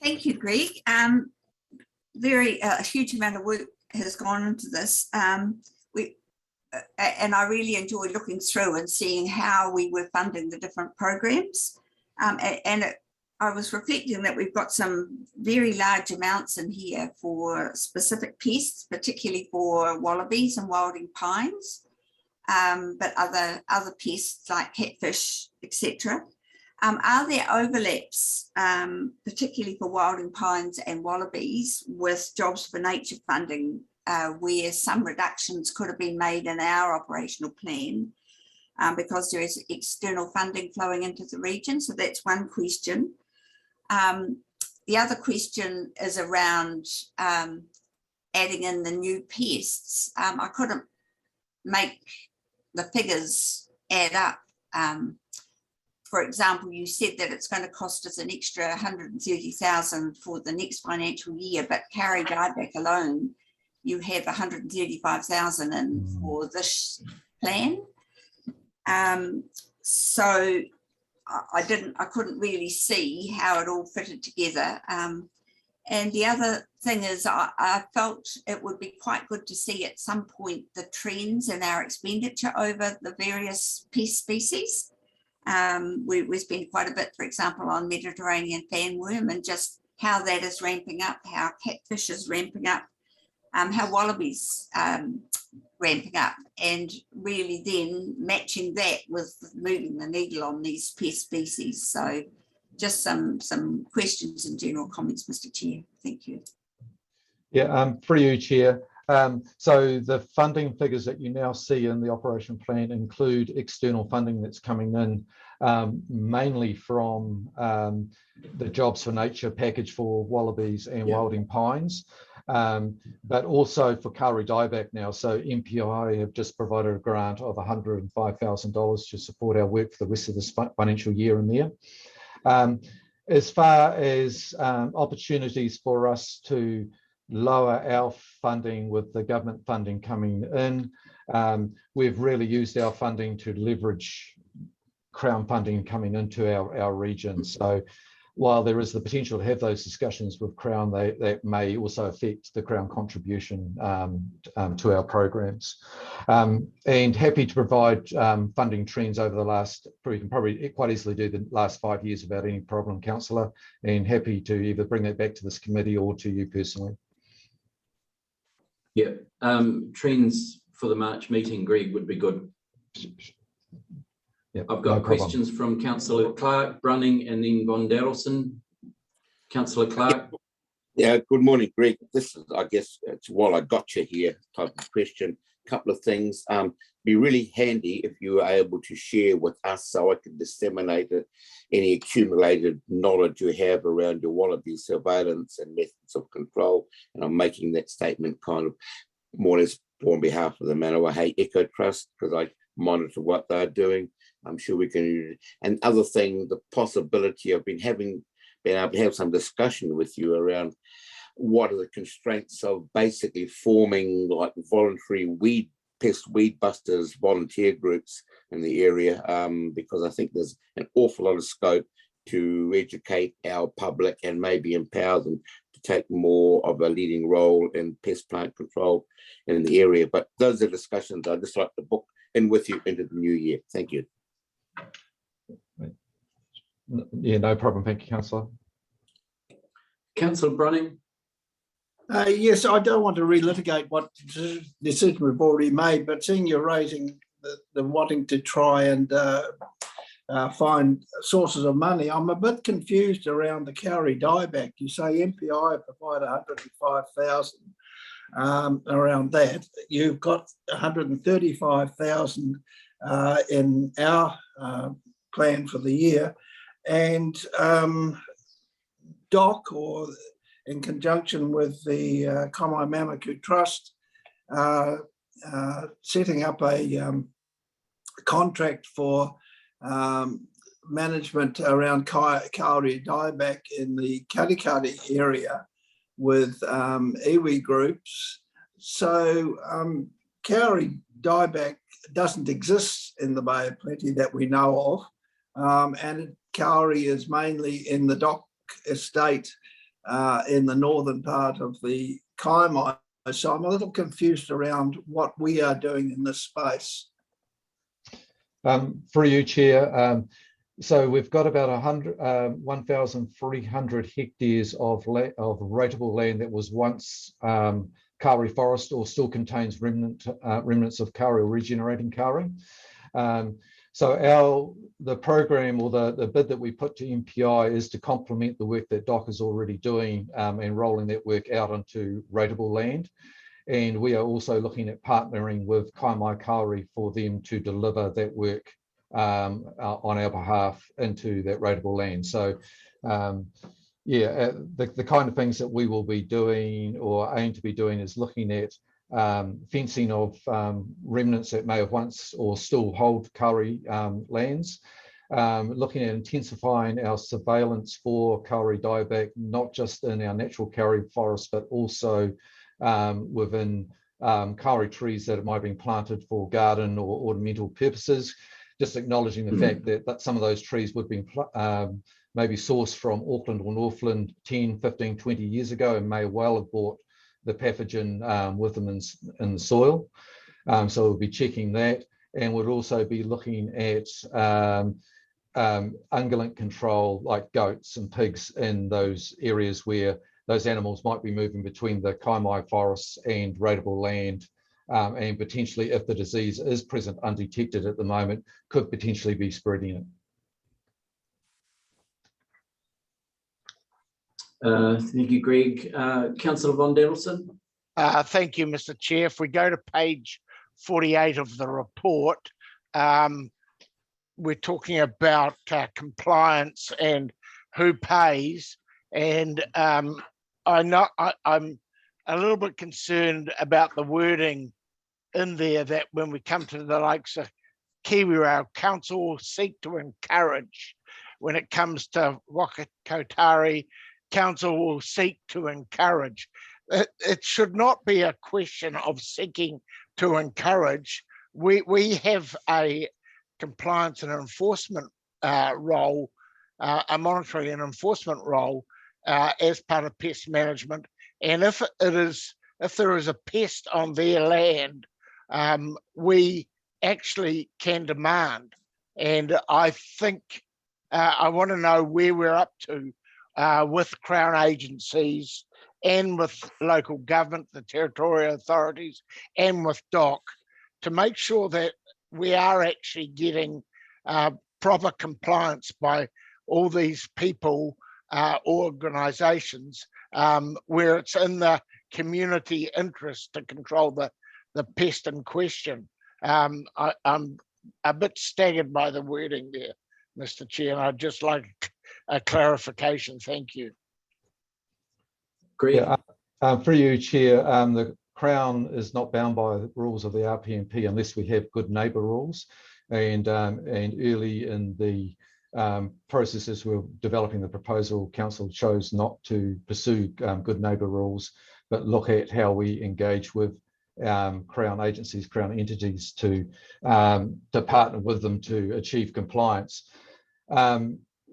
Thank you, Greg. A huge amount of work has gone into this. And I really enjoyed looking through and seeing how we were funding the different programs. I was reflecting that we've got some very large amounts in here for specific pests, particularly for wallabies and wilding pines, but other pests like catfish, etc. Are there overlaps, particularly for wilding pines and wallabies, with Jobs for Nature funding, where some reductions could have been made in our operational plan because there is external funding flowing into the region? So that's one question. The other question is around adding in the new pests. I couldn't make the figures add up. For example, you said that it's going to cost us an extra 130,000 for the next financial year, but kauri dieback alone, you have 135,000 in for this plan. So I couldn't really see how it all fitted together. And the other thing is I felt it would be quite good to see at some point the trends in our expenditure over the various pest species. We spend quite a bit, for example, on Mediterranean fanworm and just how that is ramping up, how catfish is ramping up, how wallabies ramping up, and really then matching that with moving the needle on these pest species. So just some questions and general comments, Mr. Chair. Thank you. Yeah, for you, Chair. So the funding figures that you now see in the operation plan include external funding that's coming in, mainly from the Jobs for Nature package for wallabies and wilding pines, but also for Kauri dieback now. So MPI have just provided a grant of $105,000 to support our work for the rest of this financial year in there. As far as opportunities for us to lower our funding with the government funding coming in, we've really used our funding to leverage Crown funding coming into our region. So while there is the potential to have those discussions with Crown, that may also affect the Crown contribution to our programs. And happy to provide funding trends over the last, we can probably quite easily do the last 5 years without any problem, Councillor, and happy to either bring that back to this committee or to you personally. Yeah, trends for the March meeting, Greg, would be good. Yep, I've got no questions from Councillor Clark, Brunning, and then Von Darrelson. Councillor Clark. Yeah, good morning, Greg. This is, I guess, it's while I got you here type of question. Couple of things. Be really handy if you were able to share with us so I could disseminate it, any accumulated knowledge you have around your wallaby surveillance and methods of control. And I'm making that statement kind of more or less on behalf of the Manawahei Eco Trust, because I monitor what they're doing. I'm sure we can. And other thing, the possibility of been able to have some discussion with you around what are the constraints of basically forming like voluntary pest weed busters volunteer groups in the area, because I think there's an awful lot of scope to educate our public and maybe empower them to take more of a leading role in pest plant control in the area. But those are discussions I'd just like to book in with you into the new year. Thank you. Yeah, no problem. Thank you, Councillor. Councillor Brunning. Yes, I don't want to relitigate what decision we've already made, but seeing you're raising the wanting to try and find sources of money, I'm a bit confused around the Kauri dieback. You say MPI provide 105,000 around that. You've got 135,000 in our plan for the year, and DOC, or in conjunction with the Kamai Mamaku Trust, setting up a contract for management around Kauri dieback in the Katikati area with iwi groups. So Kauri dieback doesn't exist in the Bay of Plenty that we know of, and Kauri is mainly in the DOC estate in the northern part of the Kaimai. So I'm a little confused around what we are doing in this space. For you, Chair, so we've got about 1,300 hectares of rateable land that was once Kauri forest, or still contains remnants of Kauri or regenerating Kauri. So the program, or the bid that we put to MPI, is to complement the work that DOC is already doing and rolling that work out onto rateable land. And we are also looking at partnering with Kaimai Kauri for them to deliver that work on our behalf into that rateable land. So yeah, the kind of things that we will be doing or aim to be doing is looking at fencing of remnants that may have once or still hold Kauri lands, looking at intensifying our surveillance for Kauri dieback, not just in our natural Kauri forest, but also within Kauri trees that might have been planted for garden or ornamental purposes, just acknowledging the fact that some of those trees would have been maybe sourced from Auckland or Northland 10, 15, 20 years ago, and may well have brought the pathogen with them in the soil. So we'll be checking that, and we'll also be looking at ungulate control like goats and pigs in those areas where those animals might be moving between the kaimai forests and rateable land, and potentially, if the disease is present undetected at the moment, could potentially be spreading it. Thank you, Greg. Councillor Von Delson. Thank you, Mr. Chair. If we go to page 48 of the report, we're talking about compliance and who pays. And I'm a little bit concerned about the wording in there that when we come to the likes of Kiwi Rail, council will seek to encourage. When it comes to Wakatari, council will seek to encourage. It should not be a question of seeking to encourage. We have a compliance and enforcement role, a monitoring and enforcement role as part of pest management. And if there is a pest on their land, we actually can demand. And I think I want to know where we're up to with Crown agencies and with local government, the territorial authorities, and with DOC to make sure that we are actually getting proper compliance by all these people, organisations, where it's in the community interest to control the pest in question. I'm a bit staggered by the wording there, Mr. Chair, and I'd just like a clarification. Thank you. Greg. Yeah, for you, Chair, the Crown is not bound by the rules of the RPMP unless we have good neighbour rules. And early in the processes we're developing the proposal, Council chose not to pursue good neighbour rules, but look at how we engage with Crown agencies, Crown entities to partner with them to achieve compliance.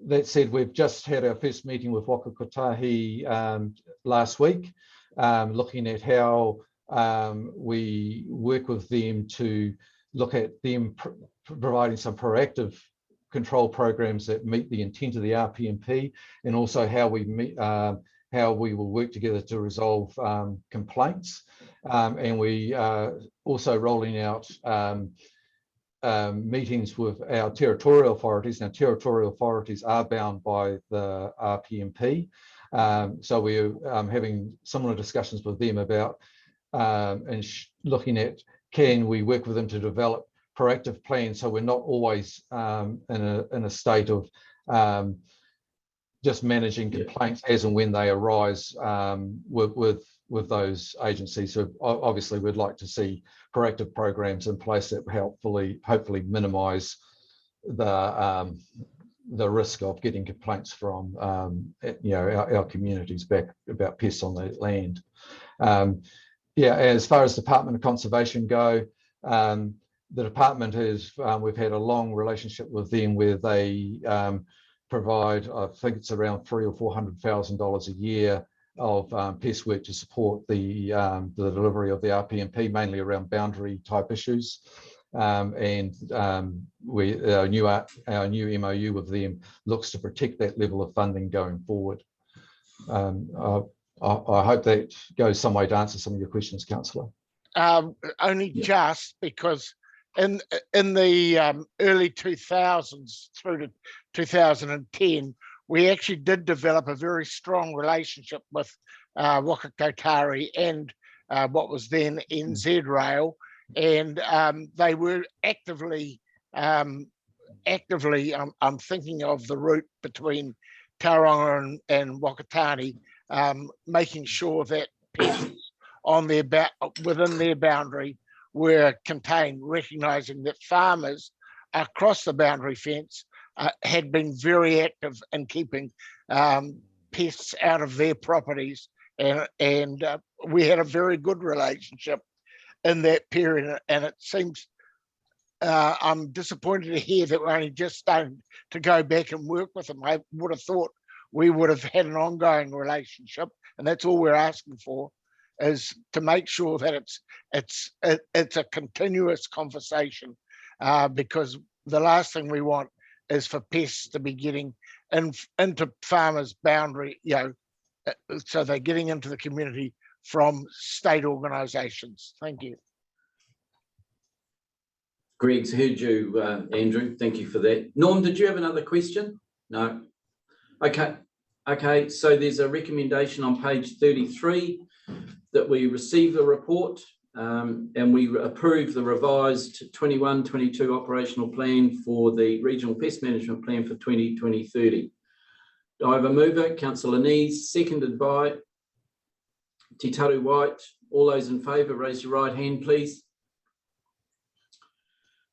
That said, we've just had our first meeting with Waka Kotahi last week, looking at how we work with them to look at them providing some proactive control programs that meet the intent of the RPMP, and also how we will work together to resolve complaints. And we are also rolling out meetings with our territorial authorities. Now, territorial authorities are bound by the RPMP. So we're having similar discussions with them about and looking at, can we work with them to develop proactive plans so we're not always in a state of just managing complaints as and when they arise with those agencies. So obviously we'd like to see proactive programs in place that hopefully minimise the risk of getting complaints from our communities back about pests on the land. Yeah, as far as Department of Conservation go, the department has, we've had a long relationship with them where they provide, I think it's around $300,000 or $400,000 a year of pest work to support the delivery of the RPMP, mainly around boundary type issues. And our new MOU with them looks to protect that level of funding going forward. I hope that goes some way to answer some of your questions, Councillor. Only just because in the early 2000s through to 2010, we actually did develop a very strong relationship with Waka Kotahi and what was then NZ Rail, and they were actively, I'm thinking of the route between Tauranga and Wakatani, making sure that pests on within their boundary were contained, recognising that farmers across the boundary fence had been very active in keeping pests out of their properties, and we had a very good relationship in that period. And it seems I'm disappointed to hear that we're only just starting to go back and work with them. I would have thought we would have had an ongoing relationship, and that's all we're asking for, is to make sure that it's a continuous conversation, because the last thing we want is for pests to be getting into farmers' boundary, so they're getting into the community from state organisations. Thank you. Greg's heard you, Andrew. Thank you for that. Norm, did you have another question? No. Okay, so there's a recommendation on page 33 that we receive the report and we approve the revised 21-22 operational plan for the Regional Pest Management Plan for 2020-30. Do I have a mover? Councillor Nees, seconded by Te Taru White. All those in favour, raise your right hand, please.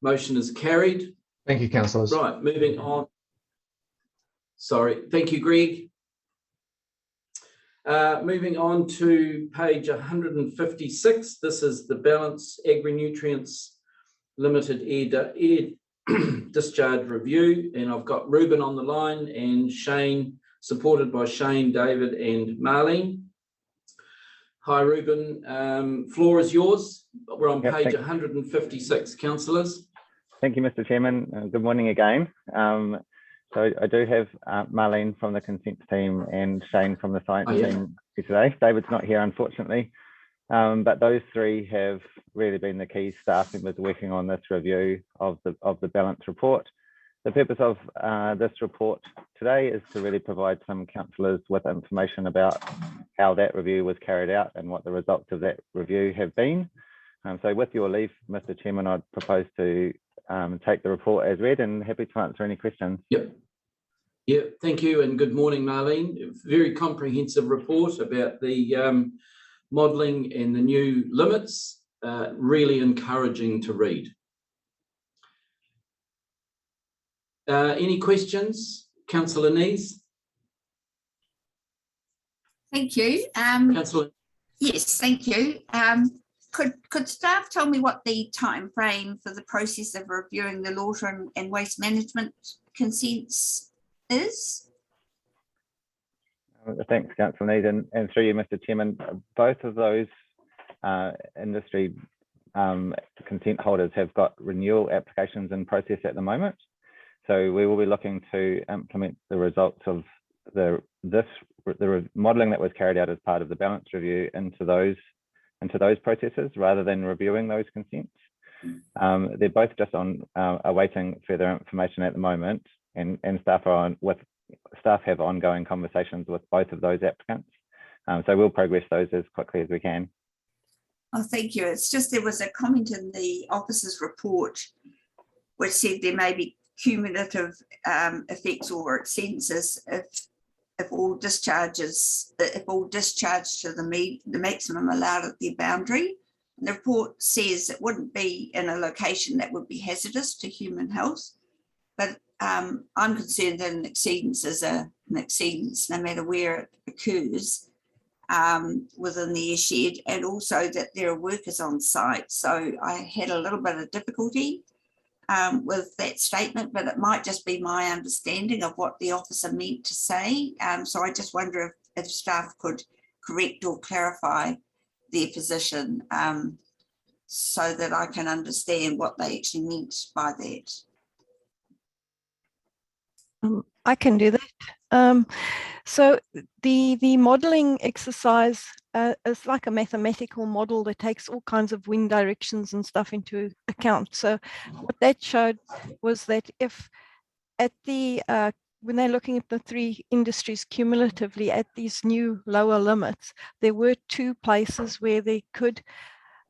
Motion is carried. Thank you, councillors. Right, moving on. Sorry, thank you, Greg. Moving on to page 156. This is the Balance Agri-Nutrients Limited Air Discharge Review, and I've got Ruben on the line and Shane, supported by Shane, David and Marlene. Hi, Ruben. Floor is yours. We're on page 156. Councillors. Thank you, Mr. Chairman. Good morning again. So I do have Marlene from the consents team and Shane from the science team here today. David's not here, unfortunately, but those three have really been the key staff members working on this review of the balance report. The purpose of this report today is to really provide some councillors with information about how that review was carried out and what the results of that review have been. So with your leave, Mr. Chairman, I'd propose to take the report as read and happy to answer any questions. Yeah, thank you and good morning, Marlene. Very comprehensive report about the modelling and the new limits. Really encouraging to read. Any questions? Councillor Nees? Thank you. Councillor. Yes, thank you. Could staff tell me what the time frame for the process of reviewing the water and waste management consents is? Thanks, Councillor Nees, and through you, Mr. Chairman, both of those industry consent holders have got renewal applications in process at the moment. So we will be looking to implement the results of the modelling that was carried out as part of the balance review into those processes rather than reviewing those consents. They're both just on awaiting further information at the moment, and staff have ongoing conversations with both of those applicants. So we'll progress those as quickly as we can. Oh, thank you. It's just there was a comment in the officer's report which said there may be cumulative effects or expenses if all discharged to the maximum allowed at their boundary. And the report says it wouldn't be in a location that would be hazardous to human health, but I'm concerned that an exceedance is an exceedance no matter where it occurs within the airshed, and also that there are workers on site. So I had a little bit of difficulty with that statement, but it might just be my understanding of what the officer meant to say. So I just wonder if staff could correct or clarify their position so that I can understand what they actually meant by that. I can do that. So the modelling exercise is like a mathematical model that takes all kinds of wind directions and stuff into account. So what that showed was that if at the when they're looking at the three industries cumulatively at these new lower limits, there were two places where they could,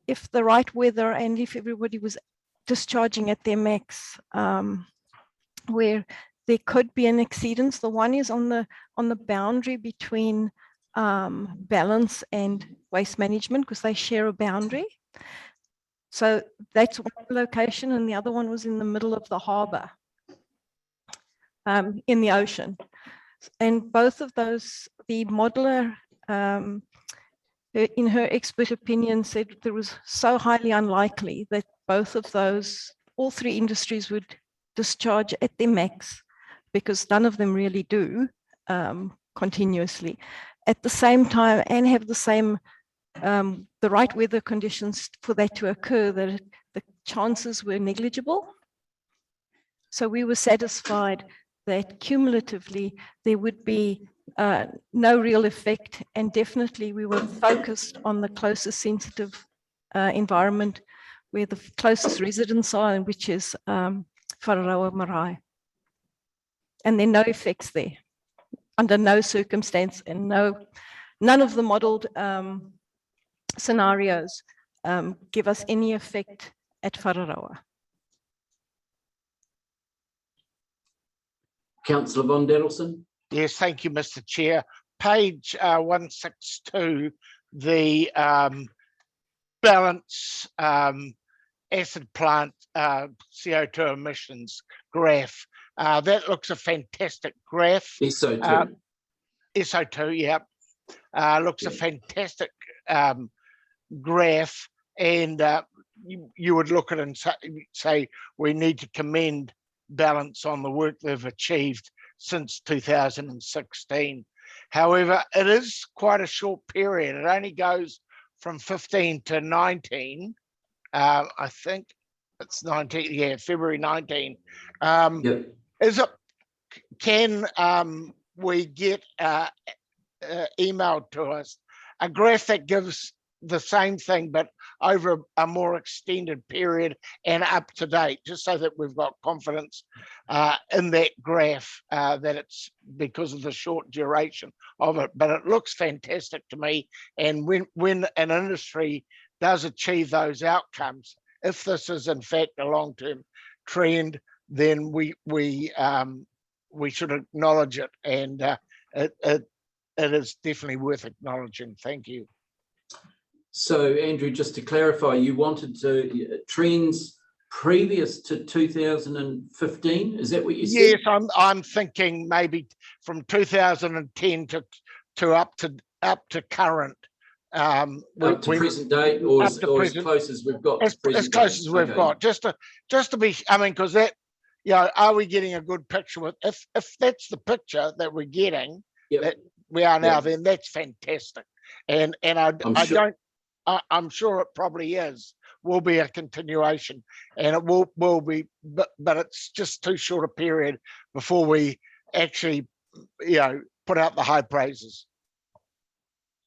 if the right weather and if everybody was discharging at their max, where there could be an exceedance. The one is on the boundary between balance and waste management, because they share a boundary. So that's one location, and the other one was in the middle of the harbour, in the ocean. And both of those, the modeler, in her expert opinion, said that it was so highly unlikely that both of those, all three industries would discharge at their max, because none of them really do continuously at the same time and have the same the right weather conditions for that to occur, that the chances were negligible. So we were satisfied that cumulatively there would be no real effect, and definitely we were focused on the closest sensitive environment where the closest residents are, and which is Whararoa Marae. And there are no effects there under no circumstance, and none of the modeled scenarios give us any effect at Whararoa. Councillor Von Danielson. Yes, thank you, Mr. Chair. Page 162, the balance acid plant CO2 emissions graph. That looks a fantastic graph. SO2. SO2, yeah. Looks a fantastic graph, and you would look at it and say we need to commend balance on the work they've achieved since 2016. However, it is quite a short period. It only goes from 15 to 19. I think it's 19, yeah, February 19. Yep. Is it, can we get emailed to us a graph that gives the same thing but over a more extended period and up to date, just so that we've got confidence in that graph that it's because of the short duration of it. But it looks fantastic to me, and when an industry does achieve those outcomes, if this is in fact a long-term trend, then we should acknowledge it, and it is definitely worth acknowledging. Thank you. So, Andrew, just to clarify, you wanted to trends previous to 2015? Is that what you said? Yes, I'm thinking maybe from 2010 to up to current. Up to present date, or as close as we've got. As close as we've got, just to be. I mean, because that, you know, are we getting a good picture with? If that's the picture that we're getting, that we are now, then that's fantastic. And I'm sure it probably will be a continuation, and it will be, but it's just too short a period before we actually, you know, put out the high praises.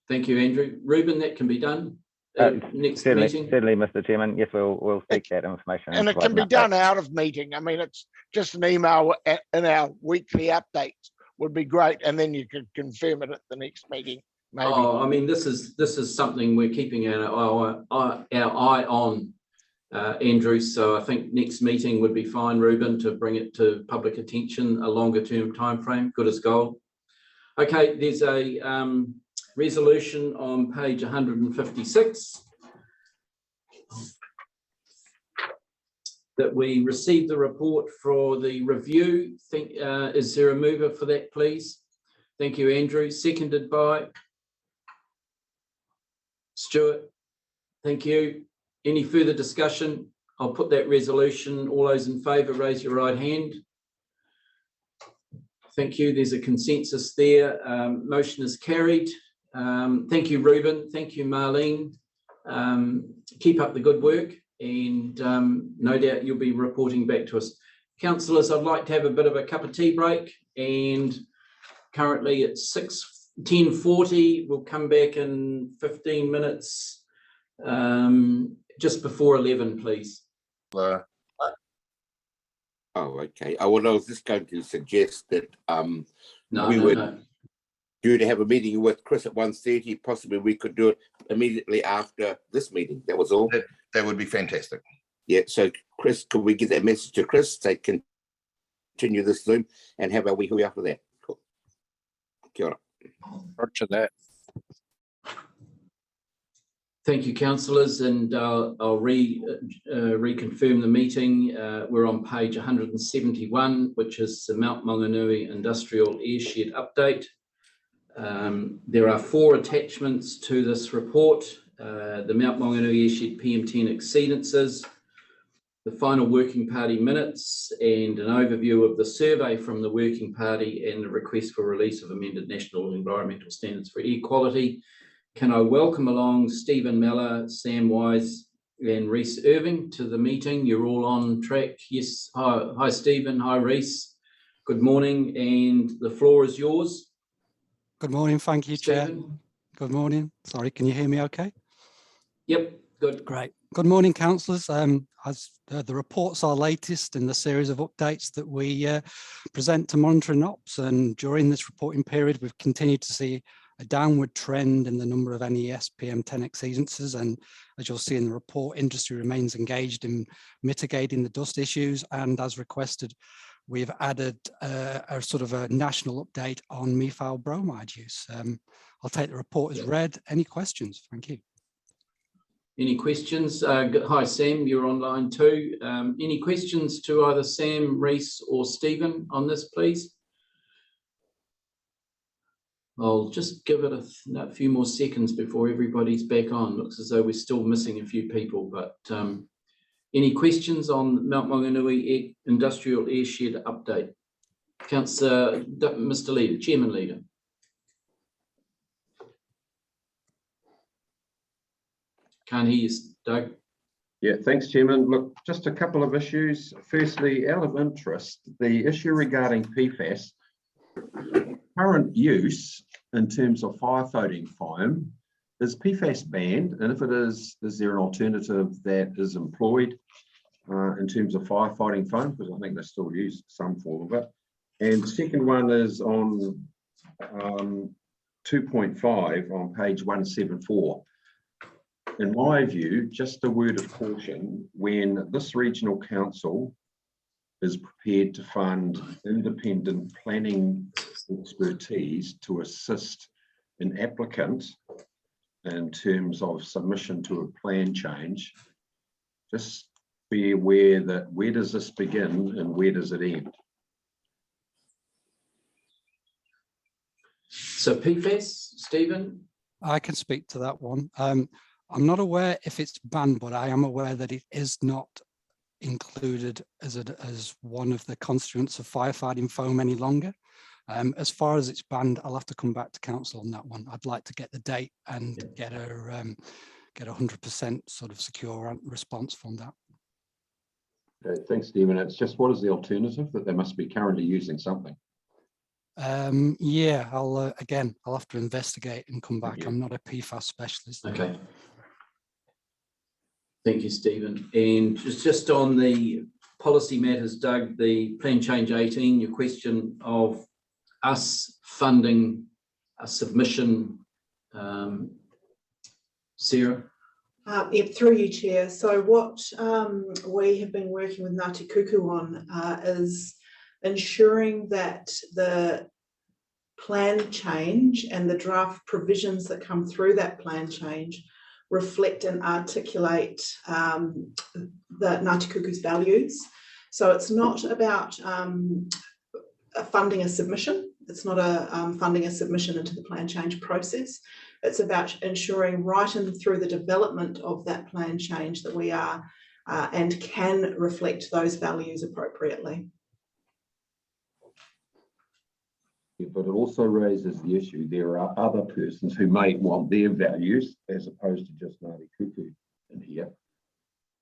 Thank you, Andrew. Ruben, that can be done next meeting. Certainly, Mr. Chairman. Yes, we'll seek that information. And it can be done out of meeting. I mean, it's just an email in our weekly updates would be great, and then you could confirm it at the next meeting. Maybe. Oh, I mean, this is something we're keeping our eye on, Andrew. So I think next meeting would be fine, Ruben, to bring it to public attention, a longer term timeframe. Good as gold. Okay, there's a resolution on page 156 that we received the report for the review. Is there a mover for that, please? Thank you, Andrew. Seconded by Stuart. Thank you. Any further discussion? I'll put that resolution. All those in favour, raise your right hand. Thank you. There's a consensus there. Motion is carried. Thank you, Ruben. Thank you, Marlene. Keep up the good work, and no doubt you'll be reporting back to us. Councillors, I'd like to have a bit of a cup of tea break, and currently it's 10:40. We'll come back in 15 minutes, just before 11, please. Oh, okay. I was just going to suggest that we would due to have a meeting with Chris at 1:30. Possibly we could do it immediately after this meeting. That was all. That would be fantastic. Yeah. So, Chris, could we get that message to Chris? Say continue this Zoom and have our weekly after that. Cool. Kia ora. Roger that. Thank you, councillors, and I'll reconfirm the meeting. We're on page 171, which is the Mount Maunganui Industrial Airshed Update. There are 4 attachments to this report: the Mount Maunganui Airshed PM10 exceedances, the final working party minutes, and an overview of the survey from the working party and the request for release of amended national environmental standards for air quality. Can I welcome along Stephen Meller, Sam Wise, and Rhys Irving to the meeting. You're all on track. Yes. Hi, Stephen. Hi, Rhys. Good morning, and the floor is yours. Good morning. Thank you, Chair. Stephen. Good morning. Sorry, can you hear me okay? Yep, good. Great. Good morning, councillors. As the report's our latest in the series of updates that we present to monitoring ops, and during this reporting period, we've continued to see a downward trend in the number of NES PM10 exceedances, and as you'll see in the report, industry remains engaged in mitigating the dust issues, and as requested, we've added a sort of a national update on methyl bromide use. I'll take the report as read. Any questions? Thank you. Any questions? Hi, Sam, you're online too. Any questions to either Sam, Rhys or Stephen on this, please? I'll just give it a few more seconds before everybody's back on. Looks as though we're still missing a few people, but any questions on Mount Maunganui Industrial Airshed update? Councillor, Mr. Leader, Chairman Leader. Can't hear you, Doug. Yeah, thanks, Chairman. Look, just a couple of issues. Firstly, out of interest, the issue regarding PFAS, current use in terms of firefighting foam, is PFAS banned? And if it is there an alternative that is employed in terms of firefighting foam? Because I think they still use some form of it. And the second one is on 2.5 on page 174. In my view, just a word of caution, when this regional council is prepared to fund independent planning expertise to assist an applicant in terms of submission to a plan change, just be aware that where does this begin and where does it end? So PFAS, Stephen? I can speak to that one. I'm not aware if it's banned, but I am aware that it is not included as one of the constituents of firefighting foam any longer. As far as it's banned, I'll have to come back to council on that one. I'd like to get the date and get a 100% sort of secure response from that. Okay, thanks, Stephen. It's just, what is the alternative? That they must be currently using something. Yeah, I'll have to investigate and come back. I'm not a PFAS specialist. Okay. Thank you, Stephen. And just on the policy matters, Doug, the Plan Change 18, your question of us funding a submission, Sarah? Yeah, through you, Chair. So what we have been working with Ngāti Kuku on is ensuring that the plan change and the draft provisions that come through that plan change reflect and articulate the Ngāti Kuku's values. So it's not about funding a submission. It's not funding a submission into the plan change process. It's about ensuring right in through the development of that plan change that we are and can reflect those values appropriately. But it also raises the issue, there are other persons who may want their values as opposed to just Ngāti Kuku in here.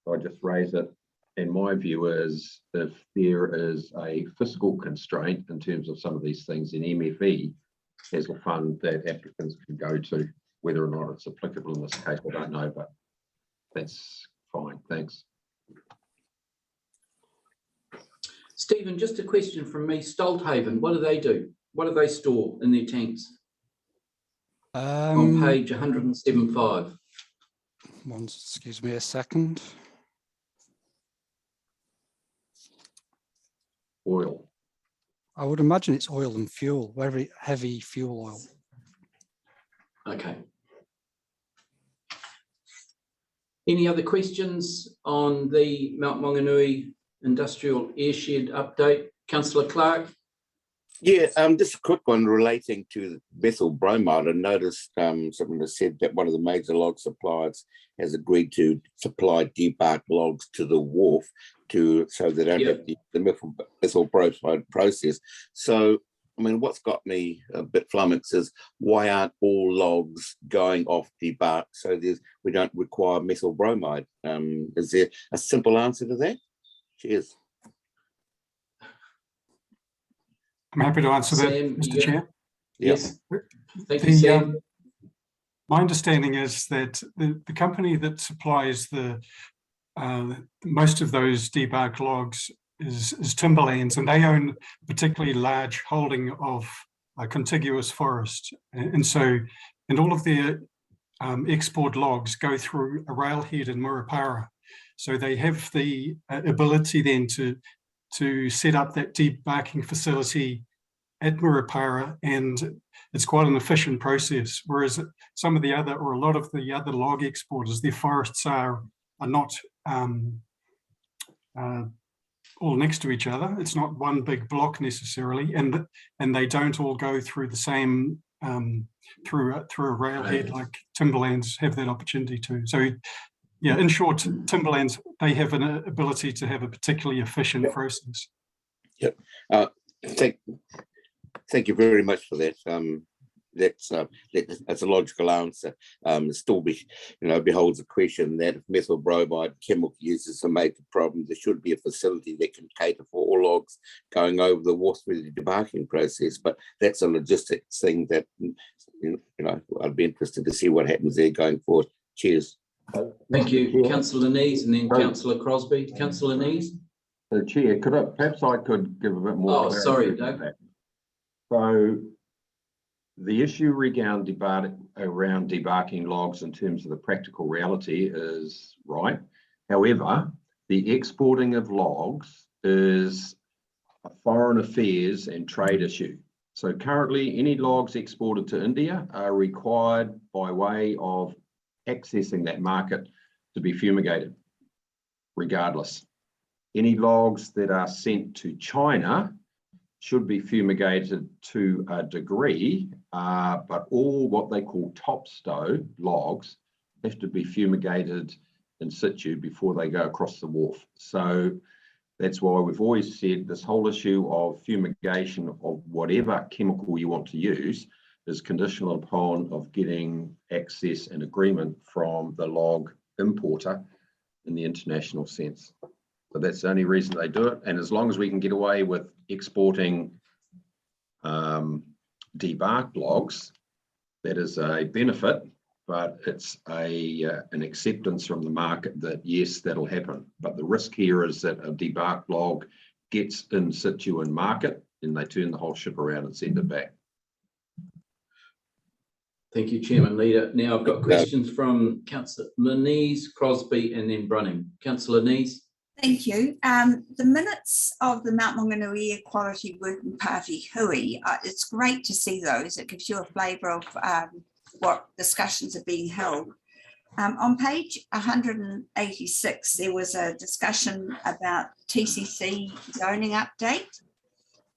So I just raise it, and my view is if there is a fiscal constraint in terms of some of these things, in MFE has a fund that applicants can go to. Whether or not it's applicable in this case, I don't know, but that's fine, thanks. Stephen, just a question from me. Stolthaven, what do they do? What do they store in their tanks? On page 107.5. Excuse me a second. Oil. I would imagine it's oil and fuel, very heavy fuel oil. Okay. Any other questions on the Mount Maunganui Industrial Airshed update? Councillor Clark? Yeah, just a quick one relating to methyl bromide. I noticed something that said that one of the major log suppliers has agreed to supply debarked logs to the wharf so they don't have the methyl bromide process. So I mean, what's got me a bit flummoxed is why aren't all logs going off debark so we don't require methyl bromide? Is there a simple answer to that? Cheers. I'm happy to answer that, Sam, Mr. Chair. Yes. Thank you, Sam. My understanding is that the company that supplies most of those debark logs is Timberlands, and they own a particularly large holding of a contiguous forest. And all of their export logs go through a railhead in Murupara. So they have the ability then to set up that debarking facility at Murupara, and it's quite an efficient process. Whereas some of the other, or a lot of the other log exporters, their forests are not all next to each other. It's not one big block necessarily, and they don't all go through the same through a railhead like Timberlands have that opportunity to. So, yeah, in short, Timberlands, they have an ability to have a particularly efficient process. Yep. Thank you very much for that. That's a logical answer. It still beholds a question that if methyl bromide chemical use is a major problem, there should be a facility that can cater for all logs going over the wharf through the debarking process. But that's a logistics thing that I'd be interested to see what happens there going forward. Cheers. Thank you, Councillor Nees, and then Councillor Crosby. Councillor Nees. So, Chair, perhaps I could give a bit more. Oh, sorry, Doug. So, the issue around debarking logs in terms of the practical reality is right. However, the exporting of logs is a foreign affairs and trade issue. So currently, any logs exported to India are required by way of accessing that market to be fumigated, regardless. Any logs that are sent to China should be fumigated to a degree, but all what they call top stow logs have to be fumigated in situ before they go across the wharf. So that's why we've always said this whole issue of fumigation of whatever chemical you want to use is conditional upon of getting access and agreement from the log importer in the international sense. So that's the only reason they do it. And as long as we can get away with exporting debarked logs, that is a benefit, but it's an acceptance from the market that yes, that'll happen. But the risk here is that a debarked log gets in situ in market and they turn the whole ship around and send it back. Thank you, Chairman Leader. Now I've got questions from Councillor Nees, Crosby, and then Brunning. Councillor Nees. Thank you. The minutes of the Mount Maunganui Equality Working Party Hui, it's great to see those. It gives you a flavour of what discussions are being held. On page 186, there was a discussion about TCC zoning update,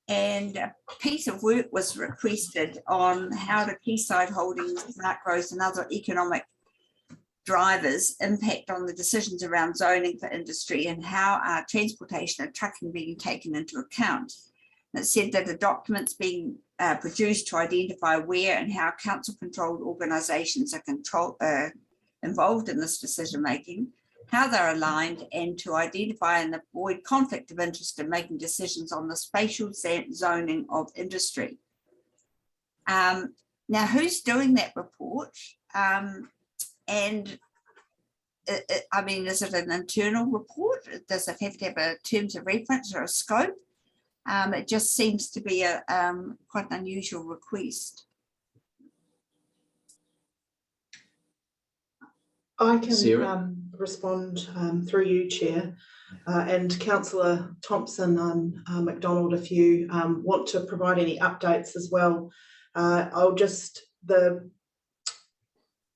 and a piece of work was requested on how the quayside holdings, smart growth and other economic drivers impact on the decisions around zoning for industry, and how are transportation and trucking being taken into account. And it said that the documents being produced to identify where and how council-controlled organisations are involved in this decision-making, how they're aligned, and to identify and avoid conflict of interest in making decisions on the spatial zoning of industry. Now, who's doing that report? And I mean, is it an internal report? Does it have to have a terms of reference or a scope? It just seems to be a quite an unusual request. I can respond through you, Chair, and Councillor Thompson and McDonald, if you want to provide any updates as well.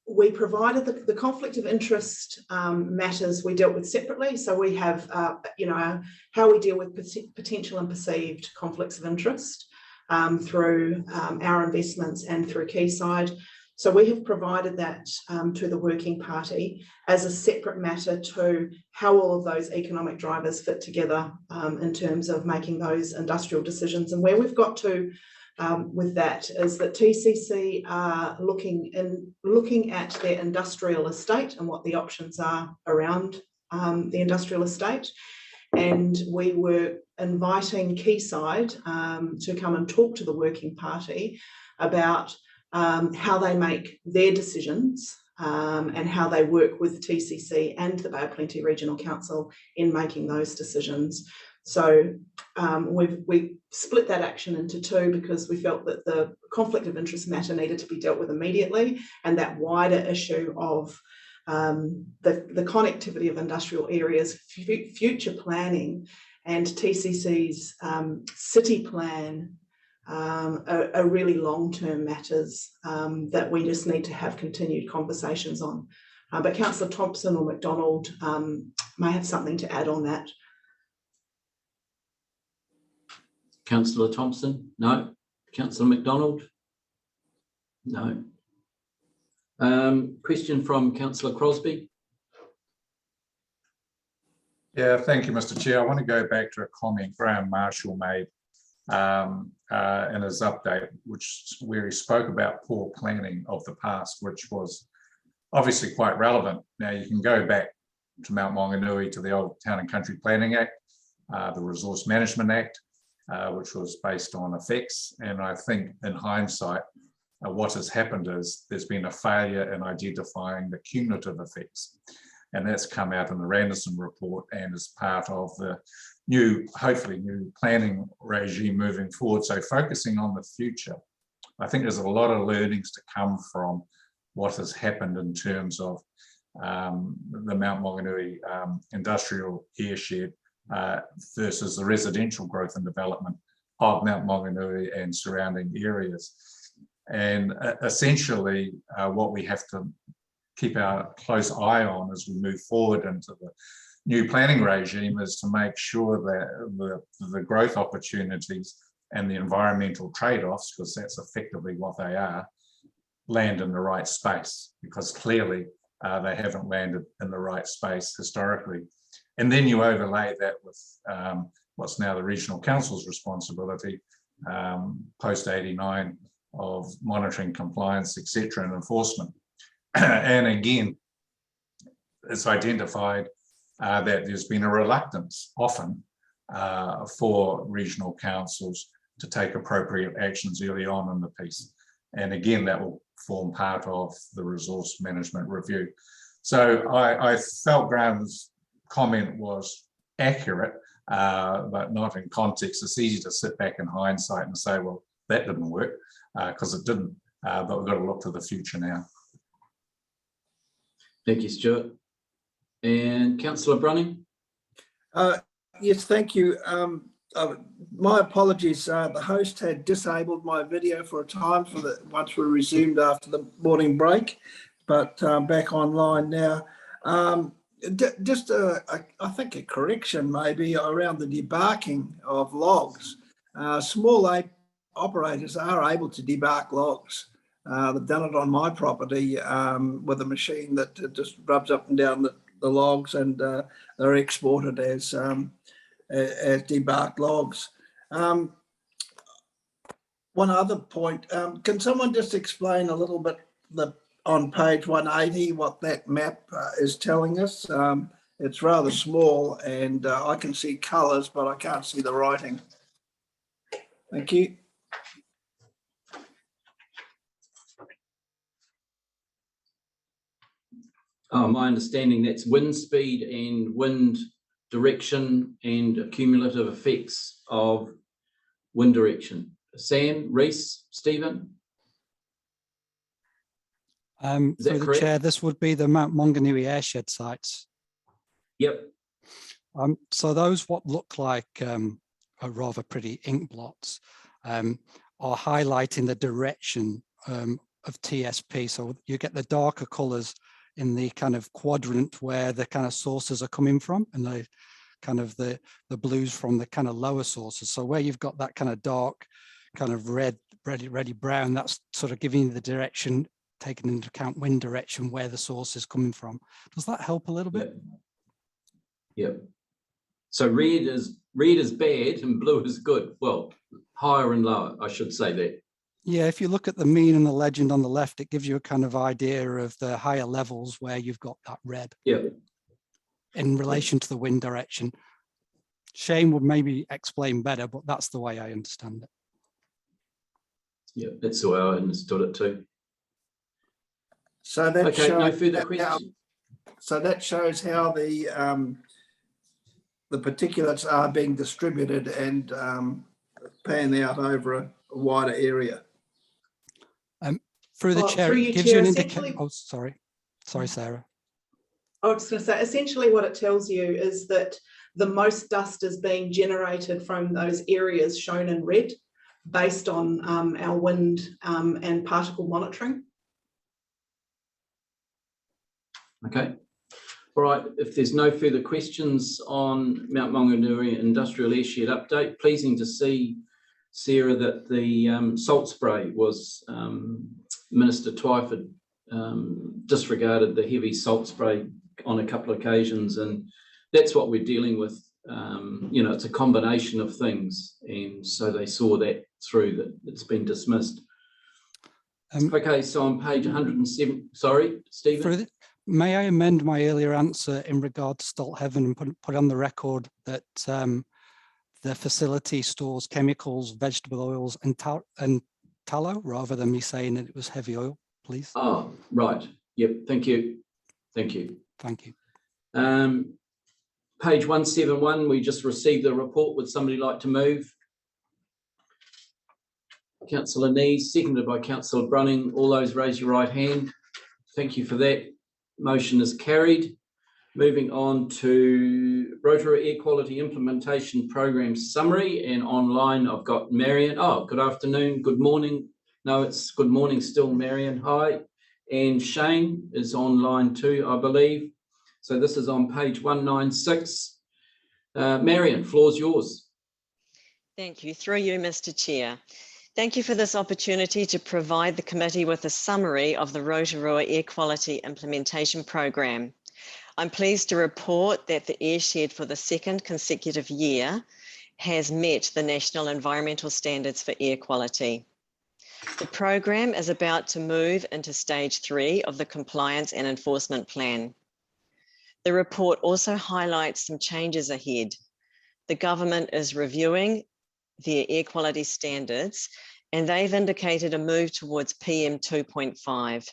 We provided the conflict of interest matters we dealt with separately. So we have, how we deal with potential and perceived conflicts of interest through our investments and through Quayside. So we have provided that to the working party as a separate matter to how all of those economic drivers fit together in terms of making those industrial decisions. And where we've got to with that is that TCC are looking at their industrial estate and what the options are around the industrial estate. And we were inviting Quayside to come and talk to the working party about how they make their decisions and how they work with the TCC and the Bay of Plenty Regional Council in making those decisions. So we split that action into two because we felt that the conflict of interest matter needed to be dealt with immediately, and that wider issue of the connectivity of industrial areas, future planning, and TCC's city plan are really long-term matters that we just need to have continued conversations on. But Councillor Thompson or McDonald may have something to add on that. Councillor Thompson? No. Councillor McDonald? No. Question from Councillor Crosby. Yeah, thank you, Mr. Chair. I want to go back to a comment Graham Marshall made in his update, where he spoke about poor planning of the past, which was obviously quite relevant. Now you can go back to Mount Maunganui, to the old Town and Country Planning Act, the Resource Management Act, which was based on effects. And I think in hindsight, what has happened is there's been a failure in identifying the cumulative effects. And that's come out in the Randerson report and is part of the new, hopefully new planning regime moving forward. So focusing on the future, I think there's a lot of learnings to come from what has happened in terms of the Mount Maunganui industrial airshed versus the residential growth and development of Mount Maunganui and surrounding areas. And essentially what we have to keep our close eye on as we move forward into the new planning regime is to make sure that the growth opportunities and the environmental trade-offs, because that's effectively what they are, land in the right space, because clearly they haven't landed in the right space historically. And then you overlay that with what's now the Regional Council's responsibility, post-89, of monitoring, compliance, etc., and enforcement. And again, it's identified that there's been a reluctance often for regional councils to take appropriate actions early on in the piece. And again, that will form part of the resource management review. So I felt Graham's comment was accurate, but not in context. It's easy to sit back in hindsight and say, well, that didn't work, because it didn't, but we've got to look to the future now. Thank you, Stuart. And Councillor Brunning? Yes, thank you. My apologies. The host had disabled my video for a time once we resumed after the morning break, but back online now. Just I think a correction maybe around the debarking of logs. Small operators are able to debark logs. They've done it on my property with a machine that just rubs up and down the logs, and they're exported as debarked logs. One other point, can someone just explain a little bit on page 180 what that map is telling us? It's rather small, and I can see colours, but I can't see the writing. Thank you. My understanding that's wind speed and wind direction and cumulative effects of wind direction. Sam, Reese, Stephen? Through the chair, this would be the Mount Maunganui airshed sites. Yep. So those what look like are rather pretty ink blots are highlighting the direction of TSP. So you get the darker colours in the kind of quadrant where the kind of sources are coming from, and the kind of the blues from the kind of lower sources. So where you've got that kind of dark, kind of reddy brown, that's sort of giving you the direction, taking into account wind direction, where the source is coming from. Does that help a little bit? Yep. So red is bad and blue is good. Well, higher and lower, I should say that. Yeah, if you look at the mean and the legend on the left, it gives you a kind of idea of the higher levels where you've got that red. Yeah. In relation to the wind direction. Shane would maybe explain better, but that's the way I understand it. Yeah, that's the way I understood it too. So that Okay, shows no further questions. So that shows how the particulates are being distributed and pan out over a wider area. Through the chair, through it you, gives Chair, you an essentially- indication. Oh, sorry, Sarah. I was just going to say, essentially what it tells you is that the most dust is being generated from those areas shown in red based on our wind and particle monitoring. Okay. All right, if there's no further questions on Mount Maunganui Industrial Airshed update, pleasing to see, Sarah, that the salt spray was, Minister Twyford disregarded the heavy salt spray on a couple of occasions, and that's what we're dealing with. You know, it's a combination of things, and so they saw that through, that it's been dismissed. Okay, so on page 107, sorry, Stephen. May I amend my earlier answer in regard to Stolthaven and put on the record that the facility stores chemicals, vegetable oils and tallow, rather than me saying that it was heavy oil, please? Oh, right. Yep, thank you. Thank you. Thank you. Page 171, we just received the report. Would somebody like to move? Councillor Nees, seconded by Councillor Brunning. All those raise your right hand. Thank you for that. Motion is carried. Moving on to Rotorua Air Quality Implementation Program Summary, and online I've got Marion. Oh, good afternoon, good morning. No, it's good morning still, Marion. Hi. And Shane is online too, I believe. So this is on page 196. Marion, floor's yours. Thank you. Through you, Mr. Chair. Thank you for this opportunity to provide the committee with a summary of the Rotorua Air Quality Implementation Program. I'm pleased to report that the airshed for the second consecutive year has met the National Environmental Standards for Air Quality. The program is about to move into stage 3 of the Compliance and Enforcement Plan. The report also highlights some changes ahead. The government is reviewing their air quality standards, and they've indicated a move towards PM 2.5.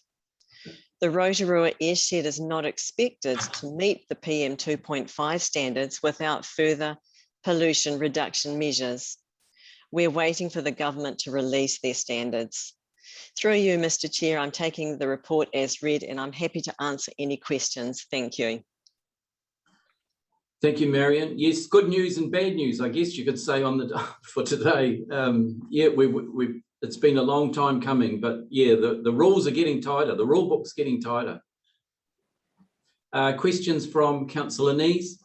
The Rotorua airshed is not expected to meet the PM 2.5 standards without further pollution reduction measures. We're waiting for the government to release their standards. Through you, Mr. Chair, I'm taking the report as read, and I'm happy to answer any questions. Thank you. Thank you, Marion. Yes, good news and bad news, I guess you could say on the for today. Yeah, it's been a long time coming, but yeah, the rules are getting tighter. The rule book's getting tighter. Questions from Councillor Nees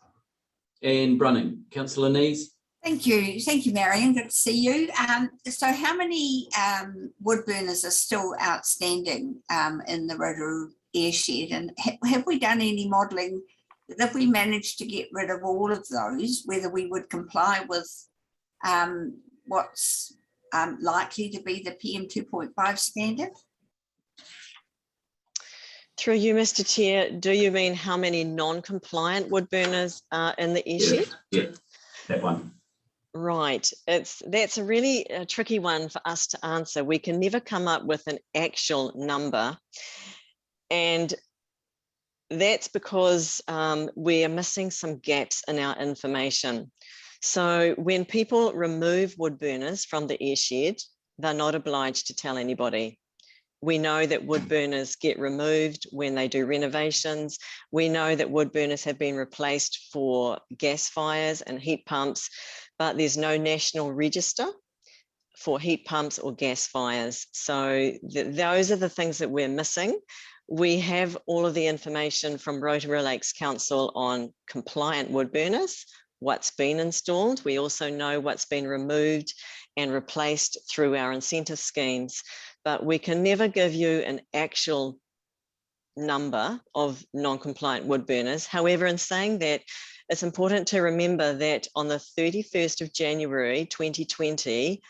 and Brunning. Councillor Nees. Thank you, Marion. Good to see you. So how many wood burners are still outstanding in the Rotorua airshed, and have we done any modelling that if we managed to get rid of all of those, whether we would comply with what's likely to be the PM 2.5 standard? Through you, Mr. Chair, do you mean how many non-compliant wood burners are in the airshed? Yeah, that one. Right, that's a really tricky one for us to answer. We can never come up with an actual number, and that's because we are missing some gaps in our information. So when people remove wood burners from the airshed, they're not obliged to tell anybody. We know that wood burners get removed when they do renovations. We know that wood burners have been replaced for gas fires and heat pumps, but there's no national register for heat pumps or gas fires. So those are the things that we're missing. We have all of the information from Rotorua Lakes Council on compliant wood burners, what's been installed. We also know what's been removed and replaced through our incentive schemes, but we can never give you an actual number of non-compliant wood burners. However, in saying that, it's important to remember that on the 31st of January 2020,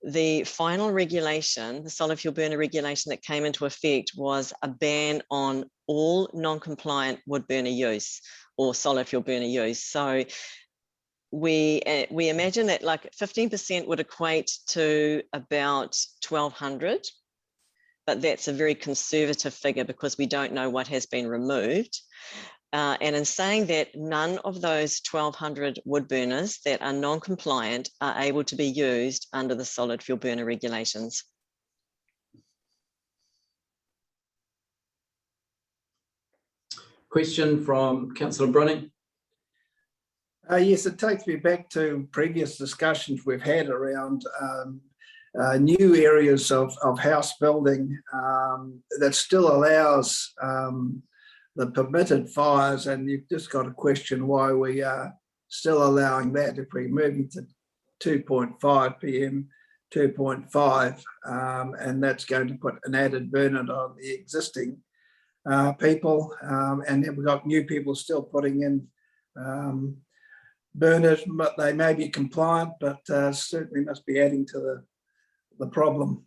the final regulation, the solid fuel burner regulation that came into effect, was a ban on all non-compliant wood burner use or solid fuel burner use. So we imagine that like 15% would equate to about 1,200, but that's a very conservative figure because we don't know what has been removed. And in saying that, none of those 1,200 wood burners that are non-compliant are able to be used under the solid fuel burner regulations. Question from Councillor Brunning. Yes, it takes me back to previous discussions we've had around new areas of house building that still allows the permitted fires, and you've just got to question why we are still allowing that if we're moving to 2.5 PM, 2.5, and that's going to put an added burden on the existing people, and then we've got new people still putting in burners, but they may be compliant, but certainly must be adding to the problem.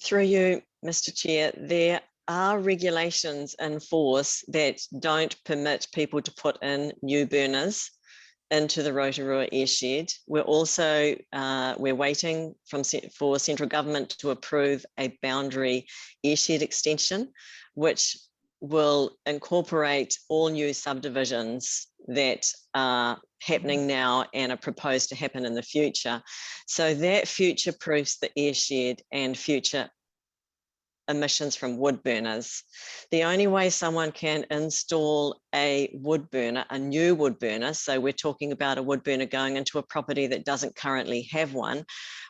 Through you, Mr. Chair, there are regulations in force that don't permit people to put in new burners into the Rotorua airshed. We're also we're waiting for central government to approve a boundary airshed extension, which will incorporate all new subdivisions that are happening now and are proposed to happen in the future. So that future-proofs the airshed and future emissions from wood burners. The only way someone can install a wood burner, a new wood burner, so we're talking about a wood burner going into a property that doesn't currently have one,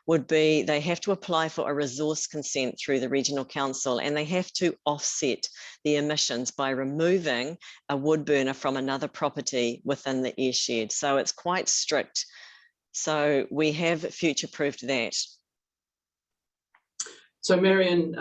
would be they have to apply for a resource consent through the regional council, and they have to offset the emissions by removing a wood burner from another property within the airshed. So it's quite strict. So we have future-proofed that. So Marion,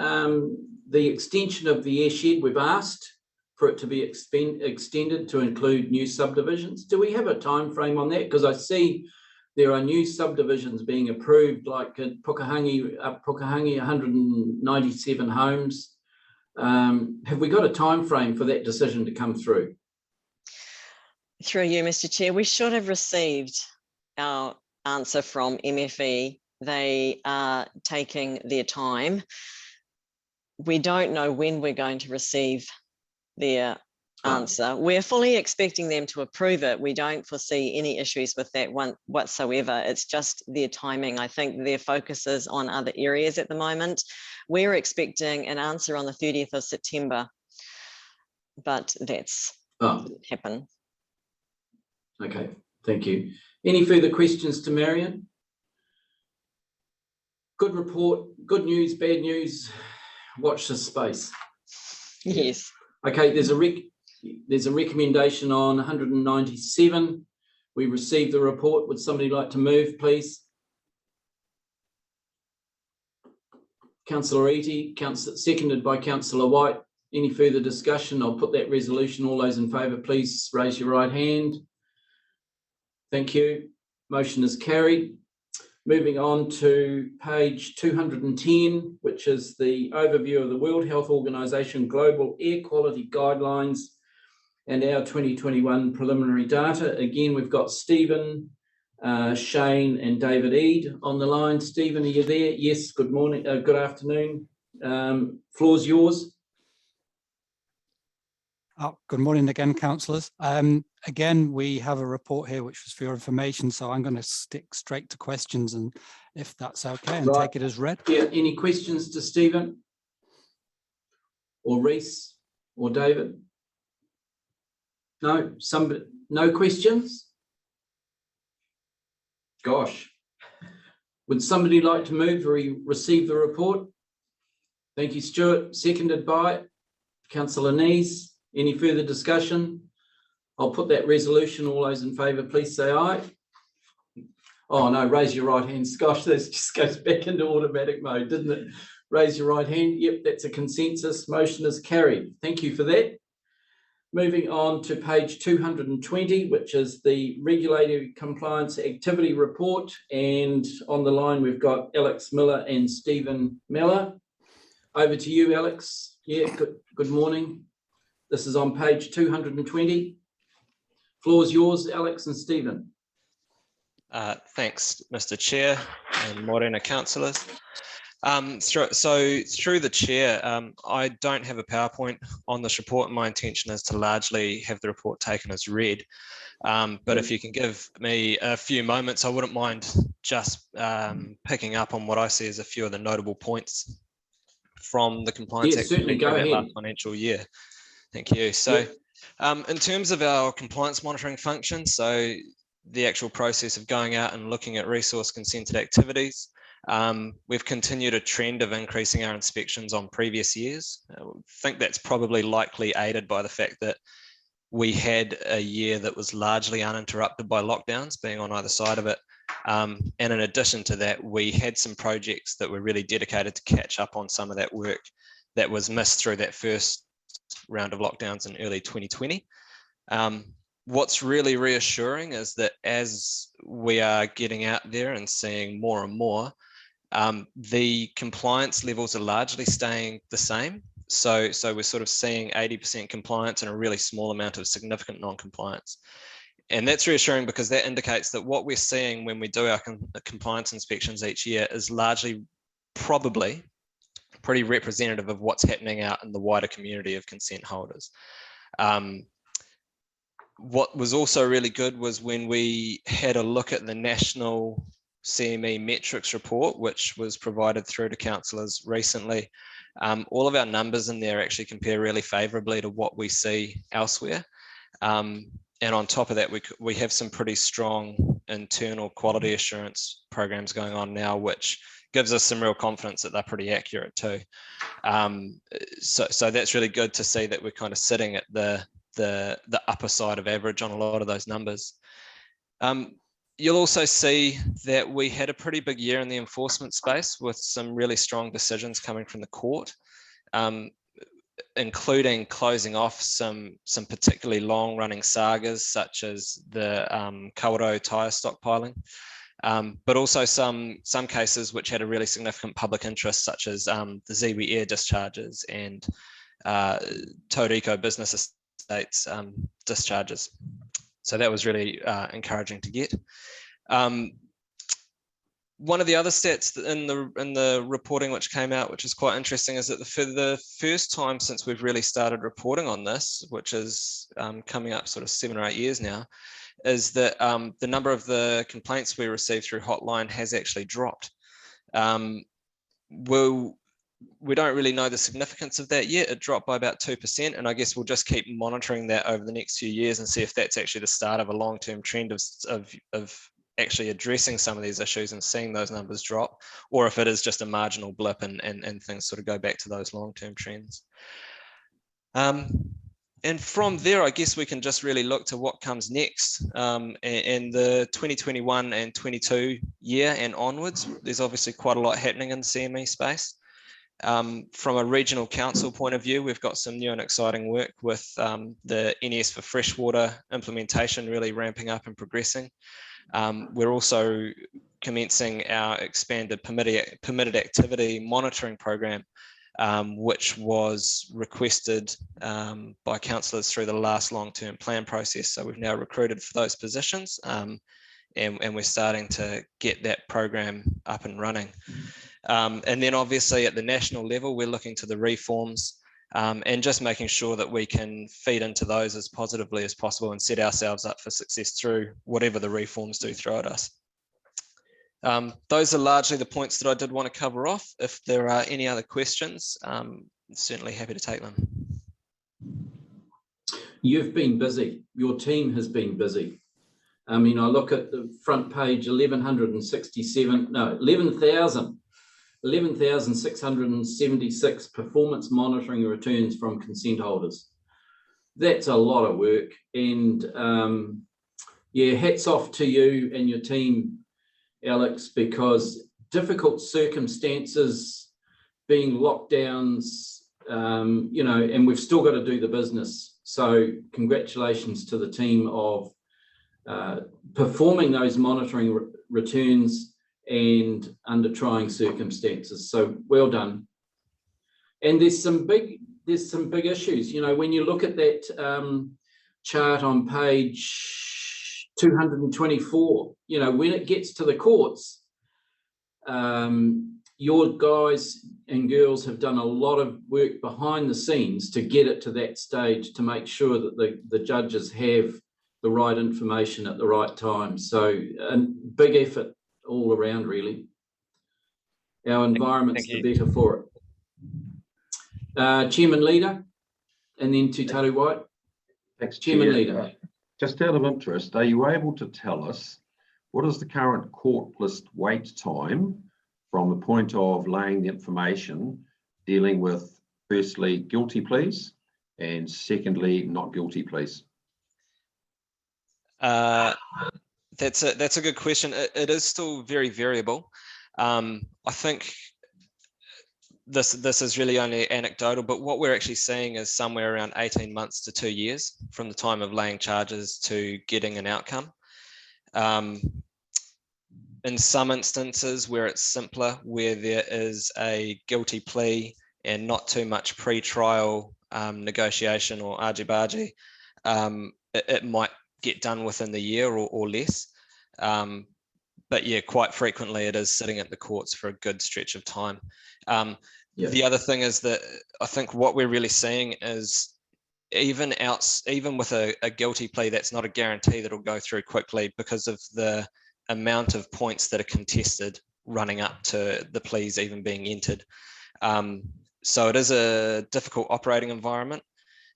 the extension of the airshed, we've asked for it to be extended to include new subdivisions. Do we have a time frame on that? Because I see there are new subdivisions being approved, like at Pukehangi, 197 homes. Have we got a time frame for that decision to come through? Through you, Mr. Chair, we should have received our answer from MFE. They are taking their time. We don't know when we're going to receive their answer. We're fully expecting them to approve it. We don't foresee any issues with that one whatsoever. It's just their timing. I think their focus is on other areas at the moment. We're expecting an answer on the 30th of September, but that's didn't happen. Okay, thank you. Any further questions to Marion? Good report, good news, bad news. Watch this space. Yes. Okay, there's a recommendation on 197. We received the report. Would somebody like to move, please? Councillor Eadie, seconded by Councillor White. Any further discussion? I'll put that resolution. All those in favour, please raise your right hand. Thank you. Motion is carried. Moving on to page 210, which is the overview of the World Health Organization Global Air Quality Guidelines and our 2021 preliminary data. Again, we've got Stephen, Shane and David Eade on the line. Stephen, are you there? Yes, good morning, good afternoon. Floor's yours. Oh, good morning again, councillors. Again, we have a report here which was for your information, so I'm going to stick straight to questions, and if that's okay, and take it as read. Yeah, any questions to Stephen or Reese or David? No, no questions? Gosh. Would somebody like to move or receive the report? Thank you, Stuart. Seconded by Councillor Nees. Any further discussion? I'll put that resolution. All those in favour, please say aye. Oh no, raise your right hand. Gosh, this just goes back into automatic mode, didn't it? Raise your right hand. Yep, that's a consensus. Motion is carried. Thank you for that. Moving on to page 220, which is the Regulatory Compliance Activity Report. And on the line, we've got Alex Miller and Stephen Miller. Over to you, Alex. Yeah, good morning. This is on page 220. Floor is yours, Alex and Stephen. Thanks, Mr. Chair and Morena councillors. So through the chair, I don't have a PowerPoint on this report. My intention is to largely have the report taken as read. But if you can give me a few moments, I wouldn't mind just picking up on what I see as a few of the notable points from the compliance activity for that last financial year. Thank you. So in terms of our compliance monitoring function, so the actual process of going out and looking at resource consented activities, we've continued a trend of increasing our inspections on previous years. I think that's probably likely aided by the fact that we had a year that was largely uninterrupted by lockdowns being on either side of it. And in addition to that, we had some projects that were really dedicated to catch up on some of that work that was missed through that first round of lockdowns in early 2020. What's really reassuring is that as we are getting out there and seeing more and more, the compliance levels are largely staying the same. So we're sort of seeing 80% compliance and a really small amount of significant non-compliance. And that's reassuring because that indicates that what we're seeing when we do our compliance inspections each year is largely probably pretty representative of what's happening out in the wider community of consent holders. What was also really good was when we had a look at the national CME metrics report, which was provided through to councillors recently. All of our numbers in there actually compare really favourably to what we see elsewhere. And on top of that, we have some pretty strong internal quality assurance programs going on now, which gives us some real confidence that they're pretty accurate too. So that's really good to see that we're kind of sitting at the upper side of average on a lot of those numbers. You'll also see that we had a pretty big year in the enforcement space with some really strong decisions coming from the court, including closing off some particularly long-running sagas, such as the Kawerau tyre stockpiling, but also some cases which had a really significant public interest, such as the Ziwi air discharges and Tauriko business estates discharges. So that was really encouraging to get. One of the other stats in the reporting which came out, which is quite interesting, is that for the first time since we've really started reporting on this, which is coming up sort of 7 or 8 years now, is that the number of the complaints we receive through hotline has actually dropped. We don't really know the significance of that yet. It dropped by about 2%, and I guess we'll just keep monitoring that over the next few years and see if that's actually the start of a long-term trend of actually addressing some of these issues and seeing those numbers drop, or if it is just a marginal blip and things sort of go back to those long-term trends. And from there, I guess we can just really look to what comes next. And the 2021 and 22 year and onwards, there's obviously quite a lot happening in the CME space. From a regional council point of view, we've got some new and exciting work with the NES for freshwater implementation really ramping up and progressing. We're also commencing our expanded permitted activity monitoring program, which was requested by councillors through the last long-term plan process. So we've now recruited for those positions, and we're starting to get that program up and running. And then obviously at the national level, we're looking to the reforms and just making sure that we can feed into those as positively as possible and set ourselves up for success through whatever the reforms do throw at us. Those are largely the points that I did want to cover off. If there are any other questions, I'm certainly happy to take them. You've been busy. Your team has been busy. I mean, I look at the front page, 11,676 performance monitoring returns from consent holders. That's a lot of work. And yeah, hats off to you and your team, Alex, because difficult circumstances, being lockdowns, you know, and we've still got to do the business. So congratulations to the team of performing those monitoring returns and under trying circumstances. So well done. And there's some big issues. You know, when you look at that chart on page 224, you know, when it gets to the courts, your guys and girls have done a lot of work behind the scenes to get it to that stage, to make sure that the judges have the right information at the right time. So a big effort all around, really. Our environment's the better for it. Chairman Leader, and then Tutaru White. Thanks, Chairman Chair. Leader. Just out of interest, are you able to tell us what is the current court list wait time from the point of laying the information dealing with, firstly, guilty pleas, and secondly, not guilty pleas? That's a good question. It is still very variable. I think this is really only anecdotal, but what we're actually seeing is somewhere around 18 months to 2 years from the time of laying charges to getting an outcome. In some instances where it's simpler, where there is a guilty plea and not too much pre-trial negotiation or argy-bargy, it might get done within the year or less. But yeah, quite frequently it is sitting at the courts for a good stretch of time. The other thing is that I think what we're really seeing is even with a guilty plea, that's not a guarantee that it'll go through quickly because of the amount of points that are contested running up to the pleas even being entered. So it is a difficult operating environment.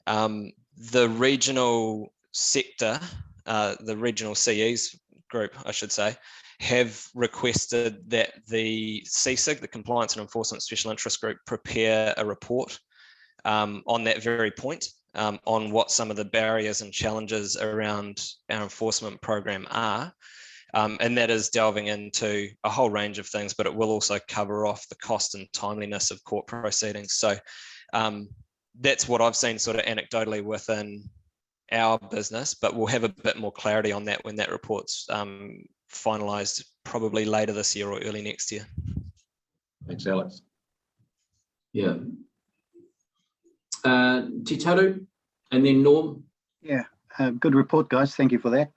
The regional sector, the regional CEs group, I should say, have requested that the CSIG, the Compliance and Enforcement Special Interest Group, prepare a report on that very point, on what some of the barriers and challenges around our enforcement program are. And that is delving into a whole range of things, but it will also cover off the cost and timeliness of court proceedings. So that's what I've seen sort of anecdotally within our business, but we'll have a bit more clarity on that when that report's finalised, probably later this year or early next year. Thanks, Alex. Yeah. Titaru, and then Norm. Yeah, good report, guys. Thank you for that.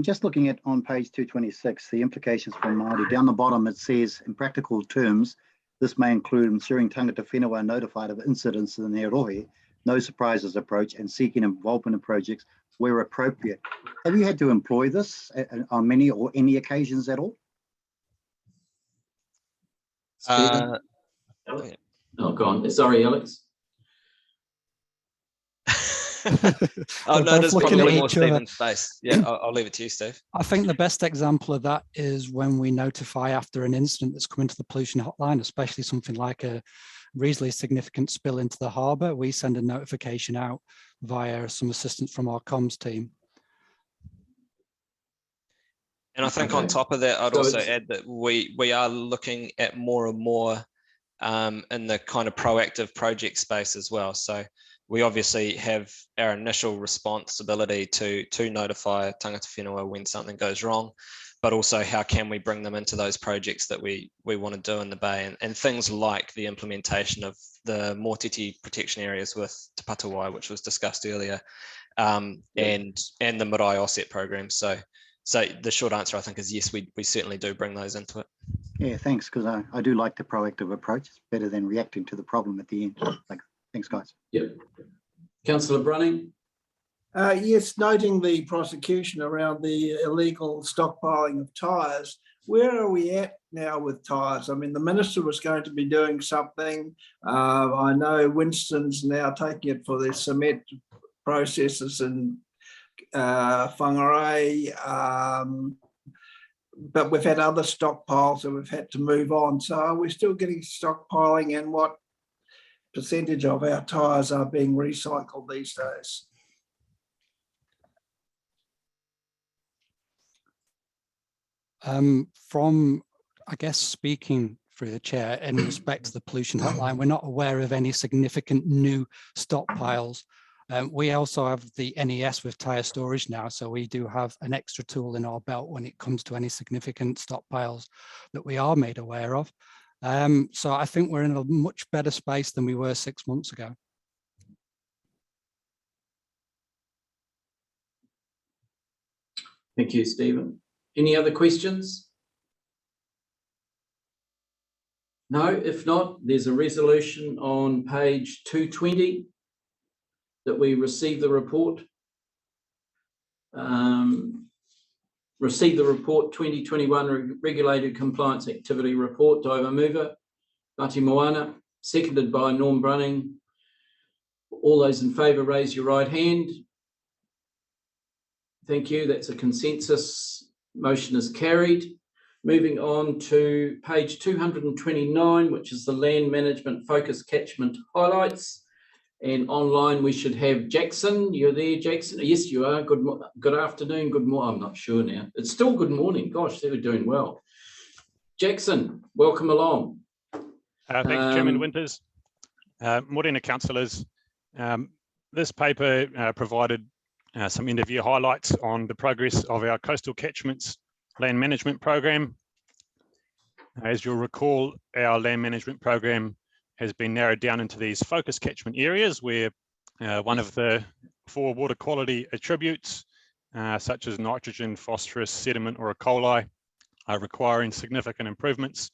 Just looking at on page 226, the implications for Māori. Down the bottom, it says, in practical terms, this may include ensuring tangata whenua are notified of incidents in their rohe, no surprises approach, and seeking involvement in projects where appropriate. Have you had to employ this on many or any occasions at all? Oh, go on. Sorry, Alex. Oh no, there's probably more Stephen's space. Yeah, I'll leave it to you, Steve. I think the best example of that is when we notify after an incident that's come into the pollution hotline, especially something like a reasonably significant spill into the harbour. We send a notification out via some assistance from our comms team. And I think on top of that, I'd also add that we are looking at more and more in the kind of proactive project space as well. So we obviously have our initial responsibility to notify tangata whenua when something goes wrong, but also how can we bring them into those projects that we want to do in the Bay, and things like the implementation of the Mōtiti protection areas with Te Patawai, which was discussed earlier, and the Marae offset program. So the short answer, I think, is yes, we certainly do bring those into it. Yeah, thanks, because I do like the proactive approach. It's better than reacting to the problem at the end. Thanks, guys. Yep. Councillor Brunning. Yes, noting the prosecution around the illegal stockpiling of tyres, where are we at now with tyres? I mean, the Minister was going to be doing something. I know Winston's now taking it for their cement processes in Whangarei, but we've had other stockpiles and we've had to move on. So are we still getting stockpiling, and what percentage of our tyres are being recycled these days? From, I guess, speaking through the chair in respect to the pollution hotline, we're not aware of any significant new stockpiles. We also have the NES with tyre storage now, so we do have an extra tool in our belt when it comes to any significant stockpiles that we are made aware of. So I think we're in a much better space than we were 6 months ago. Thank you, Stephen. Any other questions? No, if not, there's a resolution on page 220 that we receive the report. Receive the report 2021 Regulated Compliance Activity Report. Do I have a mover? Ngāti Moana, seconded by Norm Brunning. All those in favour, raise your right hand. Thank you. That's a consensus. Motion is carried. Moving on to page 229, which is the Land Management Focus Catchment Highlights. And online we should have Jackson. You're there, Jackson? Yes, you are. Good afternoon, good morning. I'm not sure now. It's still good morning. Gosh, they were doing well. Jackson, welcome along. Thank you, Chairman Winters. Morena councillors. This paper provided some end of year highlights on the progress of our coastal catchments land management program. As you'll recall, our land management program has been narrowed down into these focus catchment areas where one of the 4 water quality attributes, such as nitrogen, phosphorus, sediment, or E. coli, are requiring significant improvements.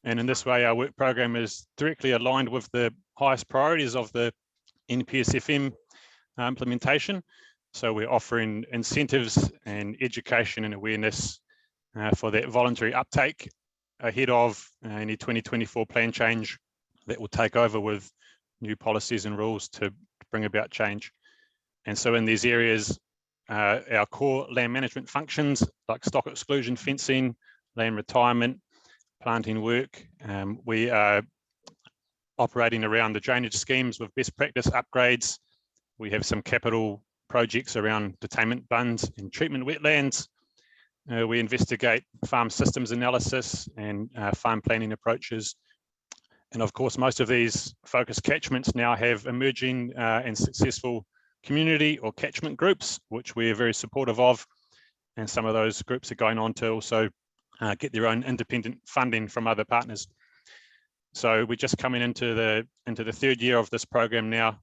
And in this way, our work program is directly aligned with the highest priorities of the NPSFM implementation. So we're offering incentives and education and awareness for that voluntary uptake ahead of any 2024 plan change that will take over with new policies and rules to bring about change. And so in these areas, our core land management functions like stock exclusion, fencing, land retirement, planting work, we are operating around the drainage schemes with best practice upgrades. We have some capital projects around detainment bunds and treatment wetlands. We investigate farm systems analysis and farm planning approaches. And of course, most of these focus catchments now have emerging and successful community or catchment groups, which we're very supportive of. And some of those groups are going on to also get their own independent funding from other partners. So we're just coming into the 3rd year of this program now.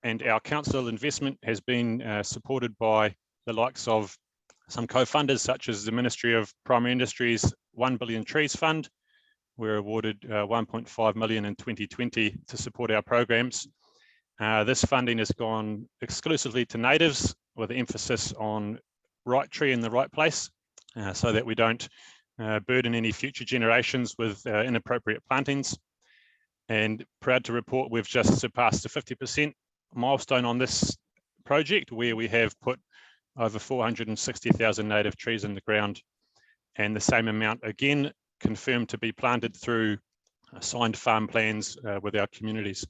And our council investment has been supported by the likes of some co-funders, such as the Ministry of Primary Industries 1 Billion Trees Fund. We're awarded 1.5 million in 2020 to support our programs. This funding has gone exclusively to natives with an emphasis on right tree in the right place, so that we don't burden any future generations with inappropriate plantings. And proud to report we've just surpassed the 50% milestone on this project, where we have put over 460,000 native trees in the ground, and the same amount again confirmed to be planted through signed farm plans with our communities.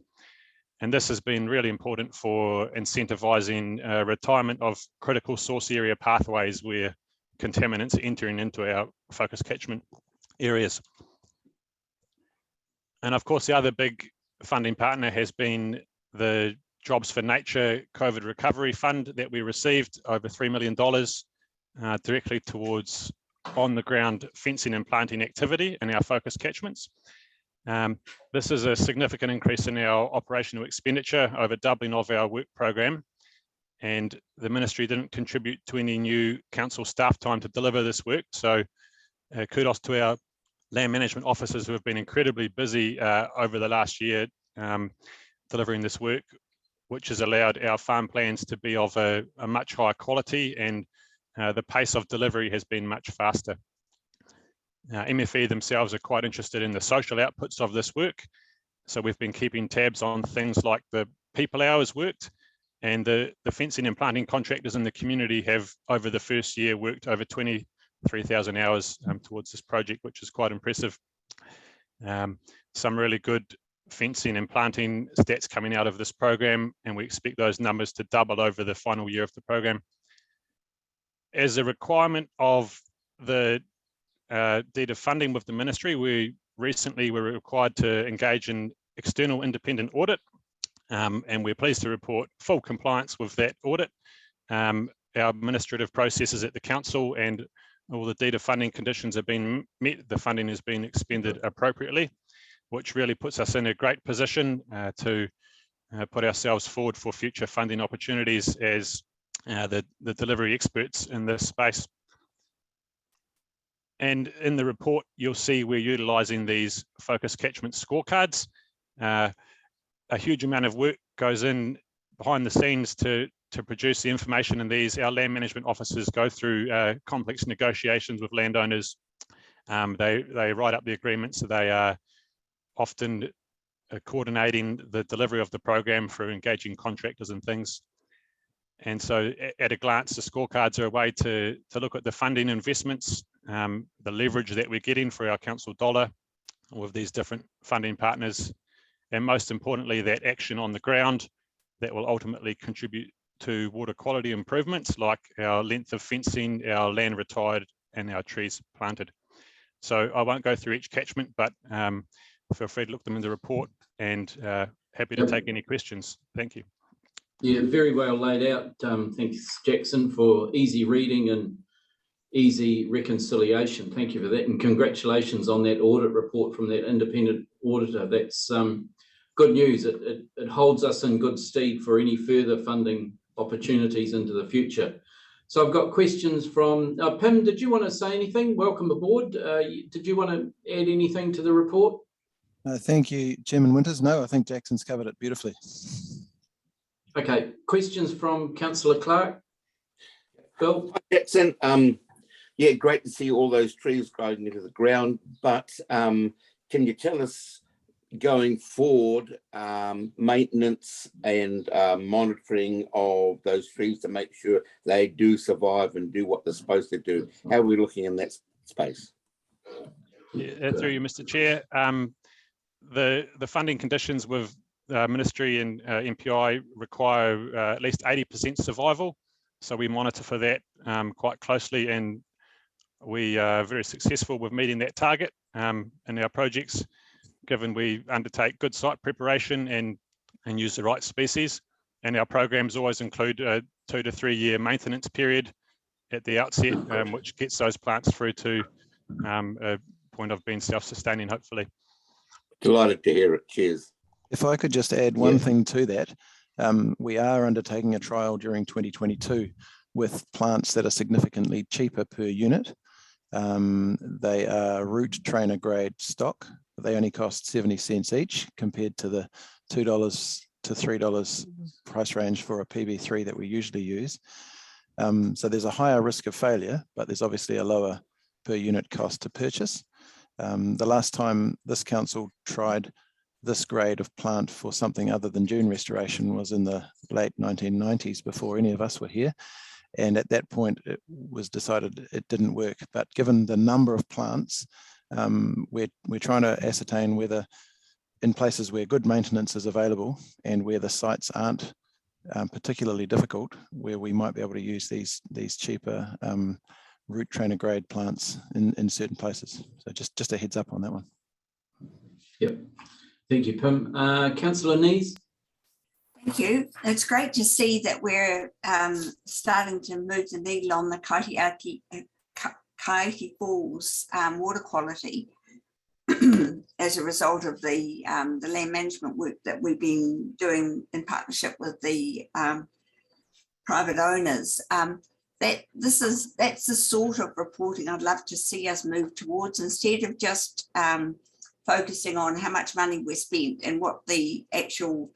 And this has been really important for incentivising retirement of critical source area pathways where contaminants are entering into our focus catchment areas. And of course, the other big funding partner has been the Jobs for Nature COVID Recovery Fund that we received, over $3 million directly towards on-the-ground fencing and planting activity in our focus catchments. This is a significant increase in our operational expenditure, over doubling of our work program. And the ministry didn't contribute to any new council staff time to deliver this work. So kudos to our land management officers who have been incredibly busy over the last year delivering this work, which has allowed our farm plans to be of a much higher quality, and the pace of delivery has been much faster. MFE themselves are quite interested in the social outputs of this work. So we've been keeping tabs on things like the people hours worked, and the fencing and planting contractors in the community have over the first year worked over 23,000 hours towards this project, which is quite impressive. Some really good fencing and planting stats coming out of this program, and we expect those numbers to double over the final year of the program. As a requirement of the deed of funding with the ministry, we recently were required to engage in external independent audit and we're pleased to report full compliance with that audit. Our administrative processes at the council and all the deed of funding conditions have been met. The funding has been expended appropriately, which really puts us in a great position to put ourselves forward for future funding opportunities as the delivery experts in this space. And in the report, you'll see we're utilising these focus catchment scorecards. A huge amount of work goes in behind the scenes to produce the information in these. Our land management officers go through complex negotiations with landowners. They write up the agreements, so they are often coordinating the delivery of the program through engaging contractors and things. And so at a glance, the scorecards are a way to look at the funding investments, the leverage that we're getting for our council dollar with these different funding partners, and most importantly, that action on the ground that will ultimately contribute to water quality improvements like our length of fencing, our land retired, and our trees planted. So I won't go through each catchment, but feel free to look them in the report, and happy to take any questions. Thank you. Yeah, very well laid out. Thanks, Jackson, for easy reading and easy reconciliation. Thank you for that, and congratulations on that audit report from that independent auditor. That's good news. It holds us in good stead for any further funding opportunities into the future. So I've got questions from Pim. Did you want to say anything? Welcome aboard. Did you want to add anything to the report? Thank you, Chairman Winters. No, I think Jackson's covered it beautifully. Okay, questions from Councillor Clark. Bill? Hi, Jackson. Yeah, great to see all those trees growing into the ground, but can you tell us going forward, maintenance and monitoring of those trees to make sure they do survive and do what they're supposed to do? How are we looking in that space? Yeah, through you, Mr. Chair. The funding conditions with Ministry and MPI require at least 80% survival. So we monitor for that quite closely, and we are very successful with meeting that target in our projects, given we undertake good site preparation and use the right species. And our programs always include a 2 to 3 year maintenance period at the outset, which gets those plants through to a point of being self-sustaining, hopefully. Delighted to hear it. Cheers. If I could just add one thing to that, we are undertaking a trial during 2022 with plants that are significantly cheaper per unit. They are root trainer grade stock. They only cost 70 cents each compared to the $2 to $3 price range for a PB3 that we usually use. So there's a higher risk of failure, but there's obviously a lower per unit cost to purchase. The last time this council tried this grade of plant for something other than dune restoration was in the late 1990s, before any of us were here. And at that point, it was decided it didn't work. But given the number of plants, we're trying to ascertain whether in places where good maintenance is available and where the sites aren't particularly difficult, where we might be able to use these cheaper root trainer grade plants in certain places. So just a heads up on that one. Yep. Thank you, Pim. Councillor Nees? Thank you. It's great to see that we're starting to move the needle on the Coyote Falls water quality as a result of the land management work that we've been doing in partnership with the private owners. That's the sort of reporting I'd love to see us move towards, instead of just focusing on how much money we're spent and what the actual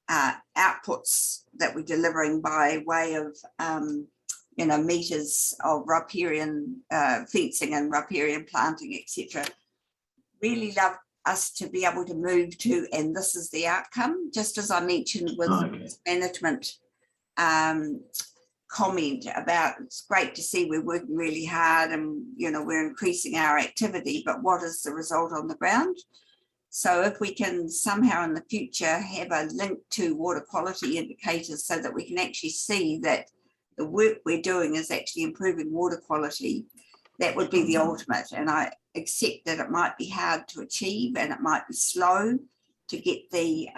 outputs that we're delivering by way of meters of riparian fencing and riparian planting, etc. Really love us to be able to move to, and this is the outcome, just as I mentioned with management comment about, it's great to see we're working really hard and we're increasing our activity, but what is the result on the ground? So if we can somehow in the future have a link to water quality indicators so that we can actually see that the work we're doing is actually improving water quality, that would be the ultimate. And I accept that it might be hard to achieve and it might be slow to get the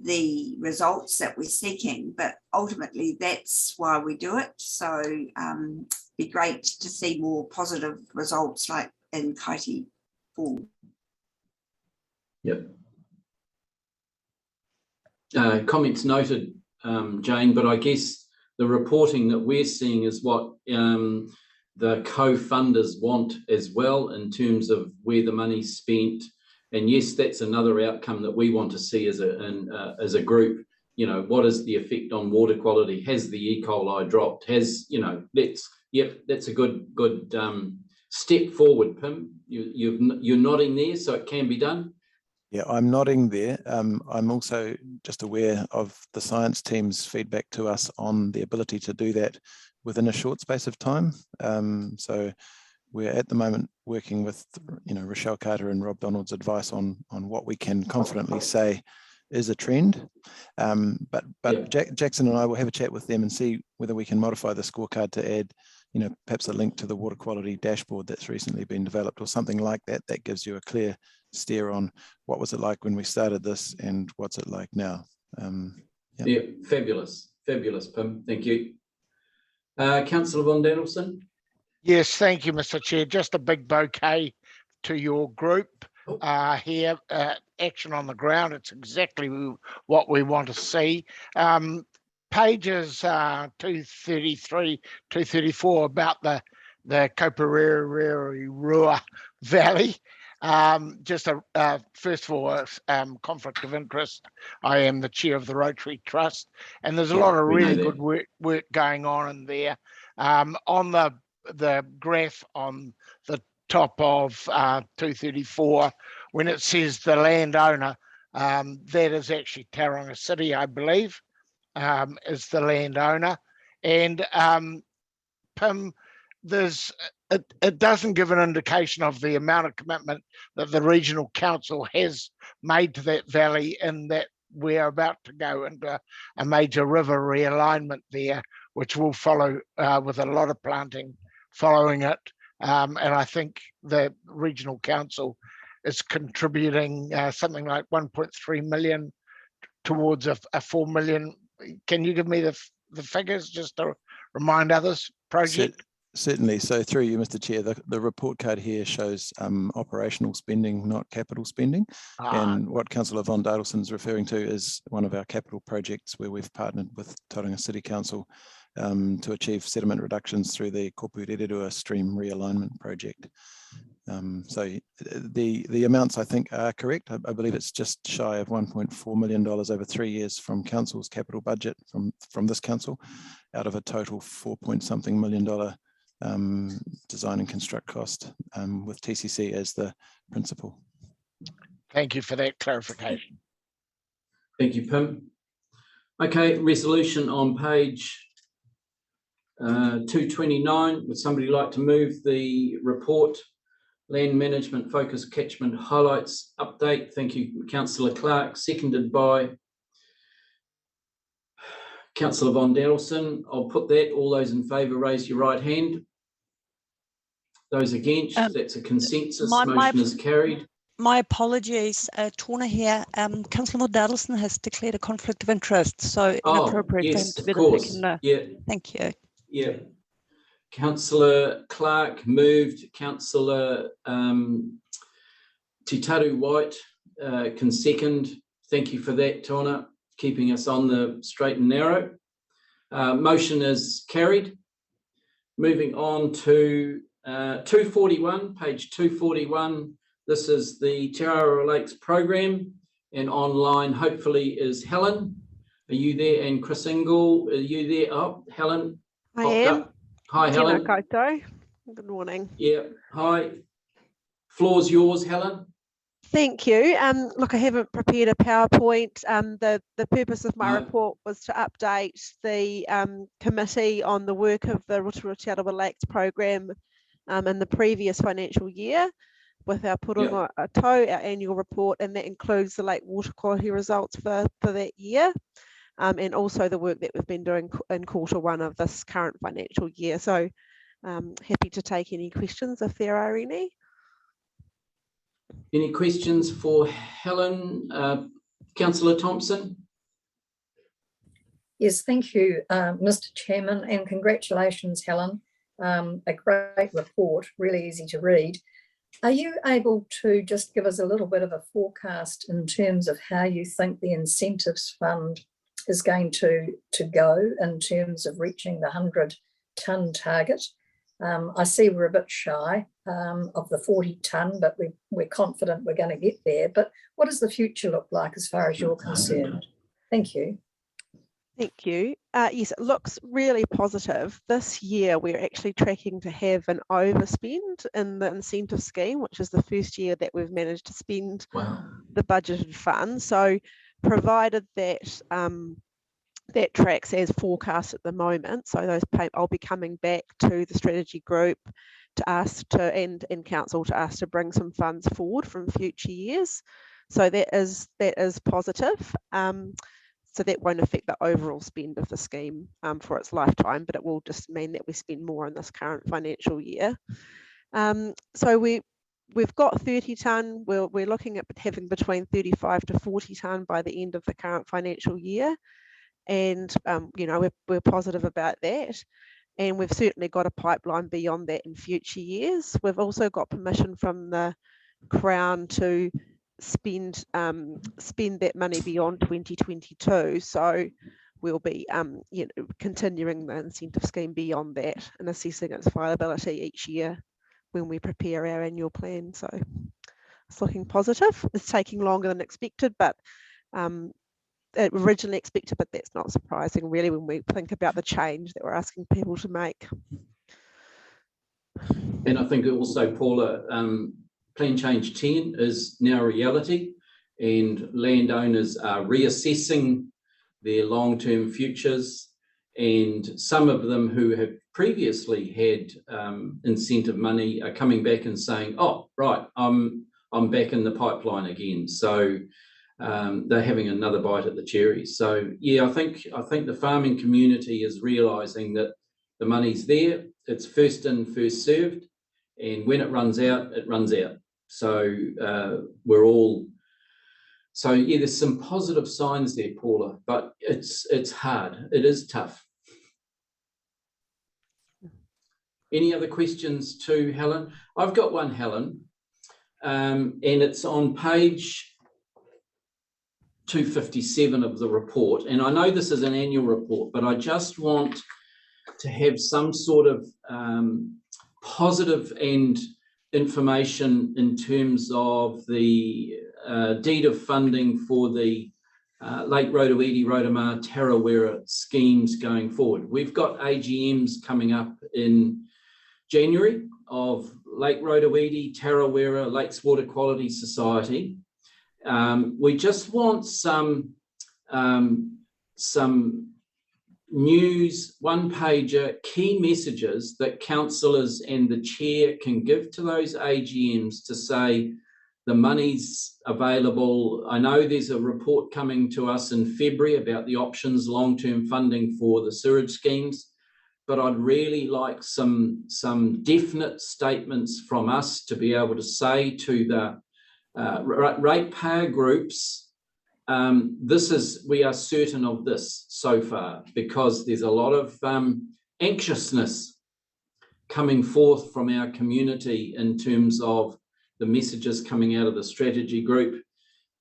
the results that we're seeking, but ultimately that's why we do it. So be great to see more positive results like in Kaiti Fall. Yep. Comments noted, Jane, but I guess the reporting that we're seeing is what the co-funders want as well in terms of where the money's spent. And yes, that's another outcome that we want to see as a group. You know, what is the effect on water quality? Has the E. coli dropped? Has, you know, that's a good step forward, Pim. You're nodding there, so it can be done. Yeah, I'm nodding there. I'm also just aware of the science team's feedback to us on the ability to do that within a short space of time. So we're at the moment working with, Rochelle Carter and Rob Donald's advice on what we can confidently say is a trend. But Jackson and I will have a chat with them and see whether we can modify the scorecard to add, perhaps a link to the water quality dashboard that's recently been developed or something like that, that gives you a clear steer on what was it like when we started this and what's it like now. Yeah, fabulous, Pim. Thank you. Councillor Von Danielson. Yes, thank you, Mr. Chair. Just a big bouquet to your group here. Action on the ground. It's exactly what we want to see. Pages 233, 234 about the Rotorua Valley. Just first of all, conflict of interest. I am the chair of the Rotary Trust, and there's a lot of really good work going on in there. On the graph on the top of 234, when it says the landowner, that is actually Tauranga City, I believe, is the landowner. And Pim, it doesn't give an indication of the amount of commitment that the regional council has made to that valley, in that we're about to go into a major river realignment there, which will follow with a lot of planting following it. And I think the regional council is contributing something like 1.3 million towards a 4 million. Can you give me the figures just to remind others? Project? Certainly. So through you, Mr. Chair, the report card here shows operational spending, not capital spending. And what Councillor Von Danielson is referring to is one of our capital projects where we've partnered with Tauranga City Council to achieve sediment reductions through the Kopu stream realignment project. So the amounts I think are correct. I believe it's just shy of $1.4 million over 3 years from council's capital budget from this council, out of a total $4-point-something million design and construct cost, with TCC as the principal. Thank you for that clarification. Thank you, Pim. Okay, resolution on page 229. Would somebody like to move the report, Land Management Focus Catchment Highlights Update? Thank you, Councillor Clark, seconded by Councillor Von Danielson. I'll put that. All those in favour, raise your right hand. Those against, that's a consensus. Motion is carried. My apologies, Tawna here. Councillor Von Danielson has declared a conflict of interest, so inappropriate for him to be the seconder. Yeah. Thank you. Yeah. Councillor Clark moved. Councillor Titaru White can second. Thank you for that, Tawna, keeping us on the straight and narrow. Motion is carried. Moving on to 241, page 241. This is the Te Arawa Lakes program, and online hopefully is Helen. Are you there? And Chris Ingle, are you there? Oh, Helen. I am. Up. Hi, Helen. Tēnā koutou. Good morning. Yeah, hi. Floor's yours, Helen. Thank you. Look, I haven't prepared a PowerPoint. The purpose of my report was to update the committee on the work of the Rotorua Te Arawa Lakes program in the previous financial year, with our Purunga Tau, our annual report, and that includes the lake water quality results for that year, and also the work that we've been doing in Q1 of this current financial year. So happy to take any questions if there are any. Any questions for Helen? Councillor Thompson? Yes, thank you, Mr. Chairman, and congratulations, Helen. A great report, really easy to read. Are you able to just give us a little bit of a forecast in terms of how you think the incentives fund is going to go in terms of reaching the 100-tonne target? I see we're a bit shy of the 40-tonne, but we're confident we're going to get there. But what does the future look like as far as you're concerned? Thank you. Thank you. Yes, it looks really positive. This year, we're actually tracking to have an overspend in the incentive scheme, which is the first year that we've managed to spend the budgeted funds. So provided that that tracks as forecast at the moment, so those I'll be coming back to the strategy group to ask to and council to ask to bring some funds forward from future years. So that is positive. So that won't affect the overall spend of the scheme for its lifetime, but it will just mean that we spend more in this current financial year. So we've got 30-tonne. We're looking at having between 35 to 40-tonne by the end of the current financial year, and you know, we're positive about that. And we've certainly got a pipeline beyond that in future years. We've also got permission from the Crown to spend that money beyond 2022, so we'll be you know, continuing the incentive scheme beyond that and assessing its viability each year when we prepare our annual plan. So it's looking positive. It's taking longer than expected, but originally expected, but that's not surprising really when we think about the change that we're asking people to make. And I think also, Paula, Plan Change 10 is now a reality, and landowners are reassessing their long-term futures, and some of them who have previously had incentive money are coming back and saying, oh, right, I'm back in the pipeline again. So they're having another bite at the cherry. So yeah, I think the farming community is realising that the money's there, it's first in, first served, and when it runs out, it runs out. So so yeah, there's some positive signs there, Paula, but it's hard. It is tough. Any other questions to Helen? I've got one, Helen, and it's on page 257 of the report. And I know this is an annual report, but I just want to have some sort of positive and information in terms of the deed of funding for the Lake Rotoidi, Rotomar, Tarawera schemes going forward. We've got AGMs coming up in January of Lake Rotoidi, Tarawera, Lakes Water Quality Society. We just want some news, one-pager, key messages that councillors and the chair can give to those AGMs to say the money's available. I know there's a report coming to us in February about the options long-term funding for the sewage schemes, but I'd really like some definite statements from us to be able to say to the ratepayer groups, we are certain of this so far, because there's a lot of anxiousness coming forth from our community in terms of the messages coming out of the strategy group.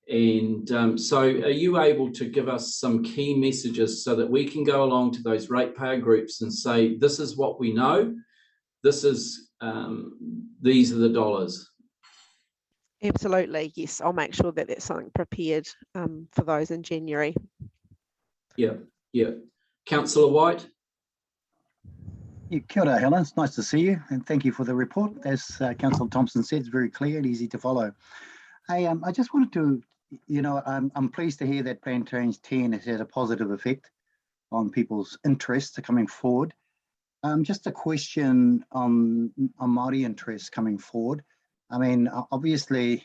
And so are you able to give us some key messages so that we can go along to those ratepayer groups and say, this is what we know, this is these are the dollars? Absolutely, yes. I'll make sure that that's something prepared for those in January. Yeah. Councillor White. Yeah, kia ora, Helen. It's nice to see you, and thank you for the report. As Councillor Thompson said, it's very clear and easy to follow. I just wanted to, you know, I'm pleased to hear that Plan Change 10 has had a positive effect on people's interest coming forward. Just a question on Māori interest coming forward. I mean, obviously,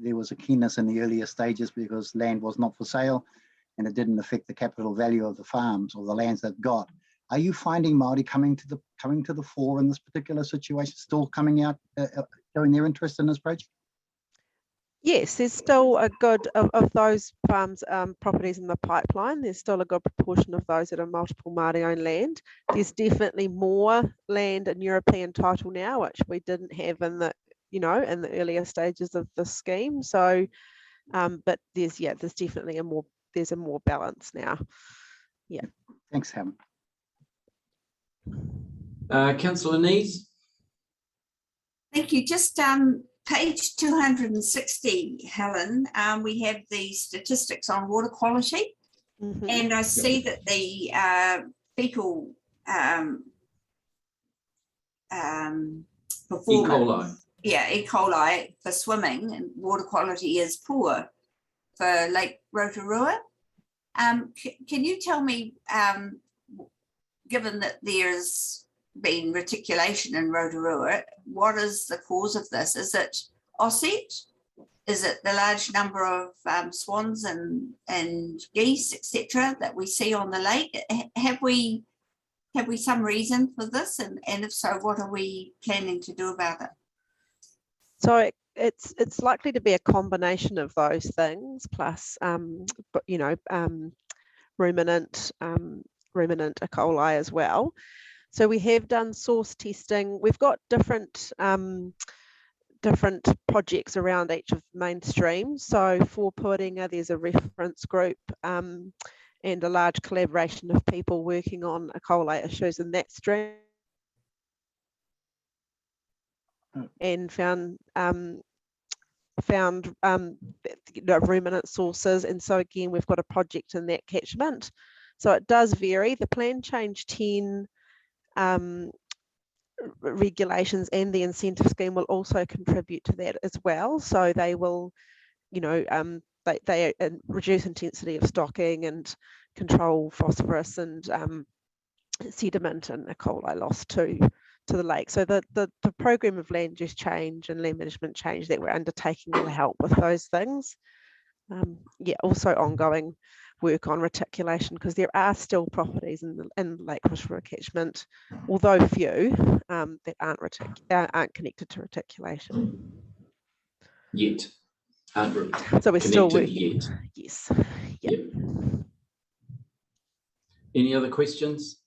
there was a keenness in the earlier stages because land was not for sale and it didn't affect the capital value of the farms or the lands they've got. Are you finding Māori coming to the fore in this particular situation, still coming out, showing their interest in this project? Yes, there's still a good of those farms properties in the pipeline. There's still a good proportion of those that are multiple Māori owned land. There's definitely more land in European title now, which we didn't have in the in the earlier stages of the scheme. So, but there's definitely a more balance now. Yeah. Thanks, Helen. Councillor Nees. Thank you. Just page 260, Helen, we have the statistics on water quality, and I see that the fecal performance, E. coli for swimming and water quality is poor for Lake Rotorua. Can you tell me, given that there's been reticulation in Rotorua, what is the cause of this? Is it offset? Is it the large number of swans and geese, etc., that we see on the lake? Have we some reason for this? And if so, what are we planning to do about it? So it's likely to be a combination of those things, plus ruminant E. coli as well. So we have done source testing. We've got different projects around each of the main streams. So for Puaringa, there's a reference group and a large collaboration of people working on E. coli issues in that stream, and found ruminant sources. And so again, we've got a project in that catchment. So it does vary. The Plan Change 10 regulations and the incentive scheme will also contribute to that as well. So they will, they reduce intensity of stocking and control phosphorus and sediment and E. coli loss to the lake. So the program of land use change and land management change that we're undertaking will help with those things. Also ongoing work on reticulation, because there are still properties in Lake Rotorua catchment, although few, that aren't connected to reticulation yet. So we're still working. Yet. Yes. Yep. Any other questions?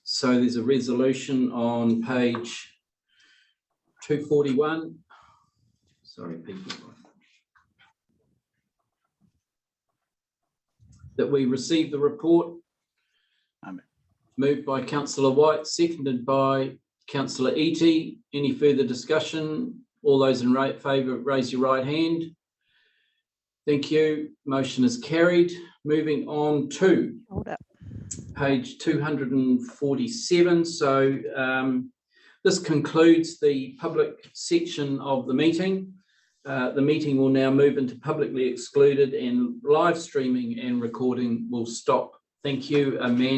So there's a resolution on page 241. Sorry, people. That we receive the report. Moved by Councillor White, seconded by Councillor Eatey. Any further discussion? All those in favour, raise your right hand. Thank you. Motion is carried. Moving on to page 247. So this concludes the public section of the meeting. The meeting will now move into publicly excluded, and live streaming and recording will stop. Thank you, Amanda.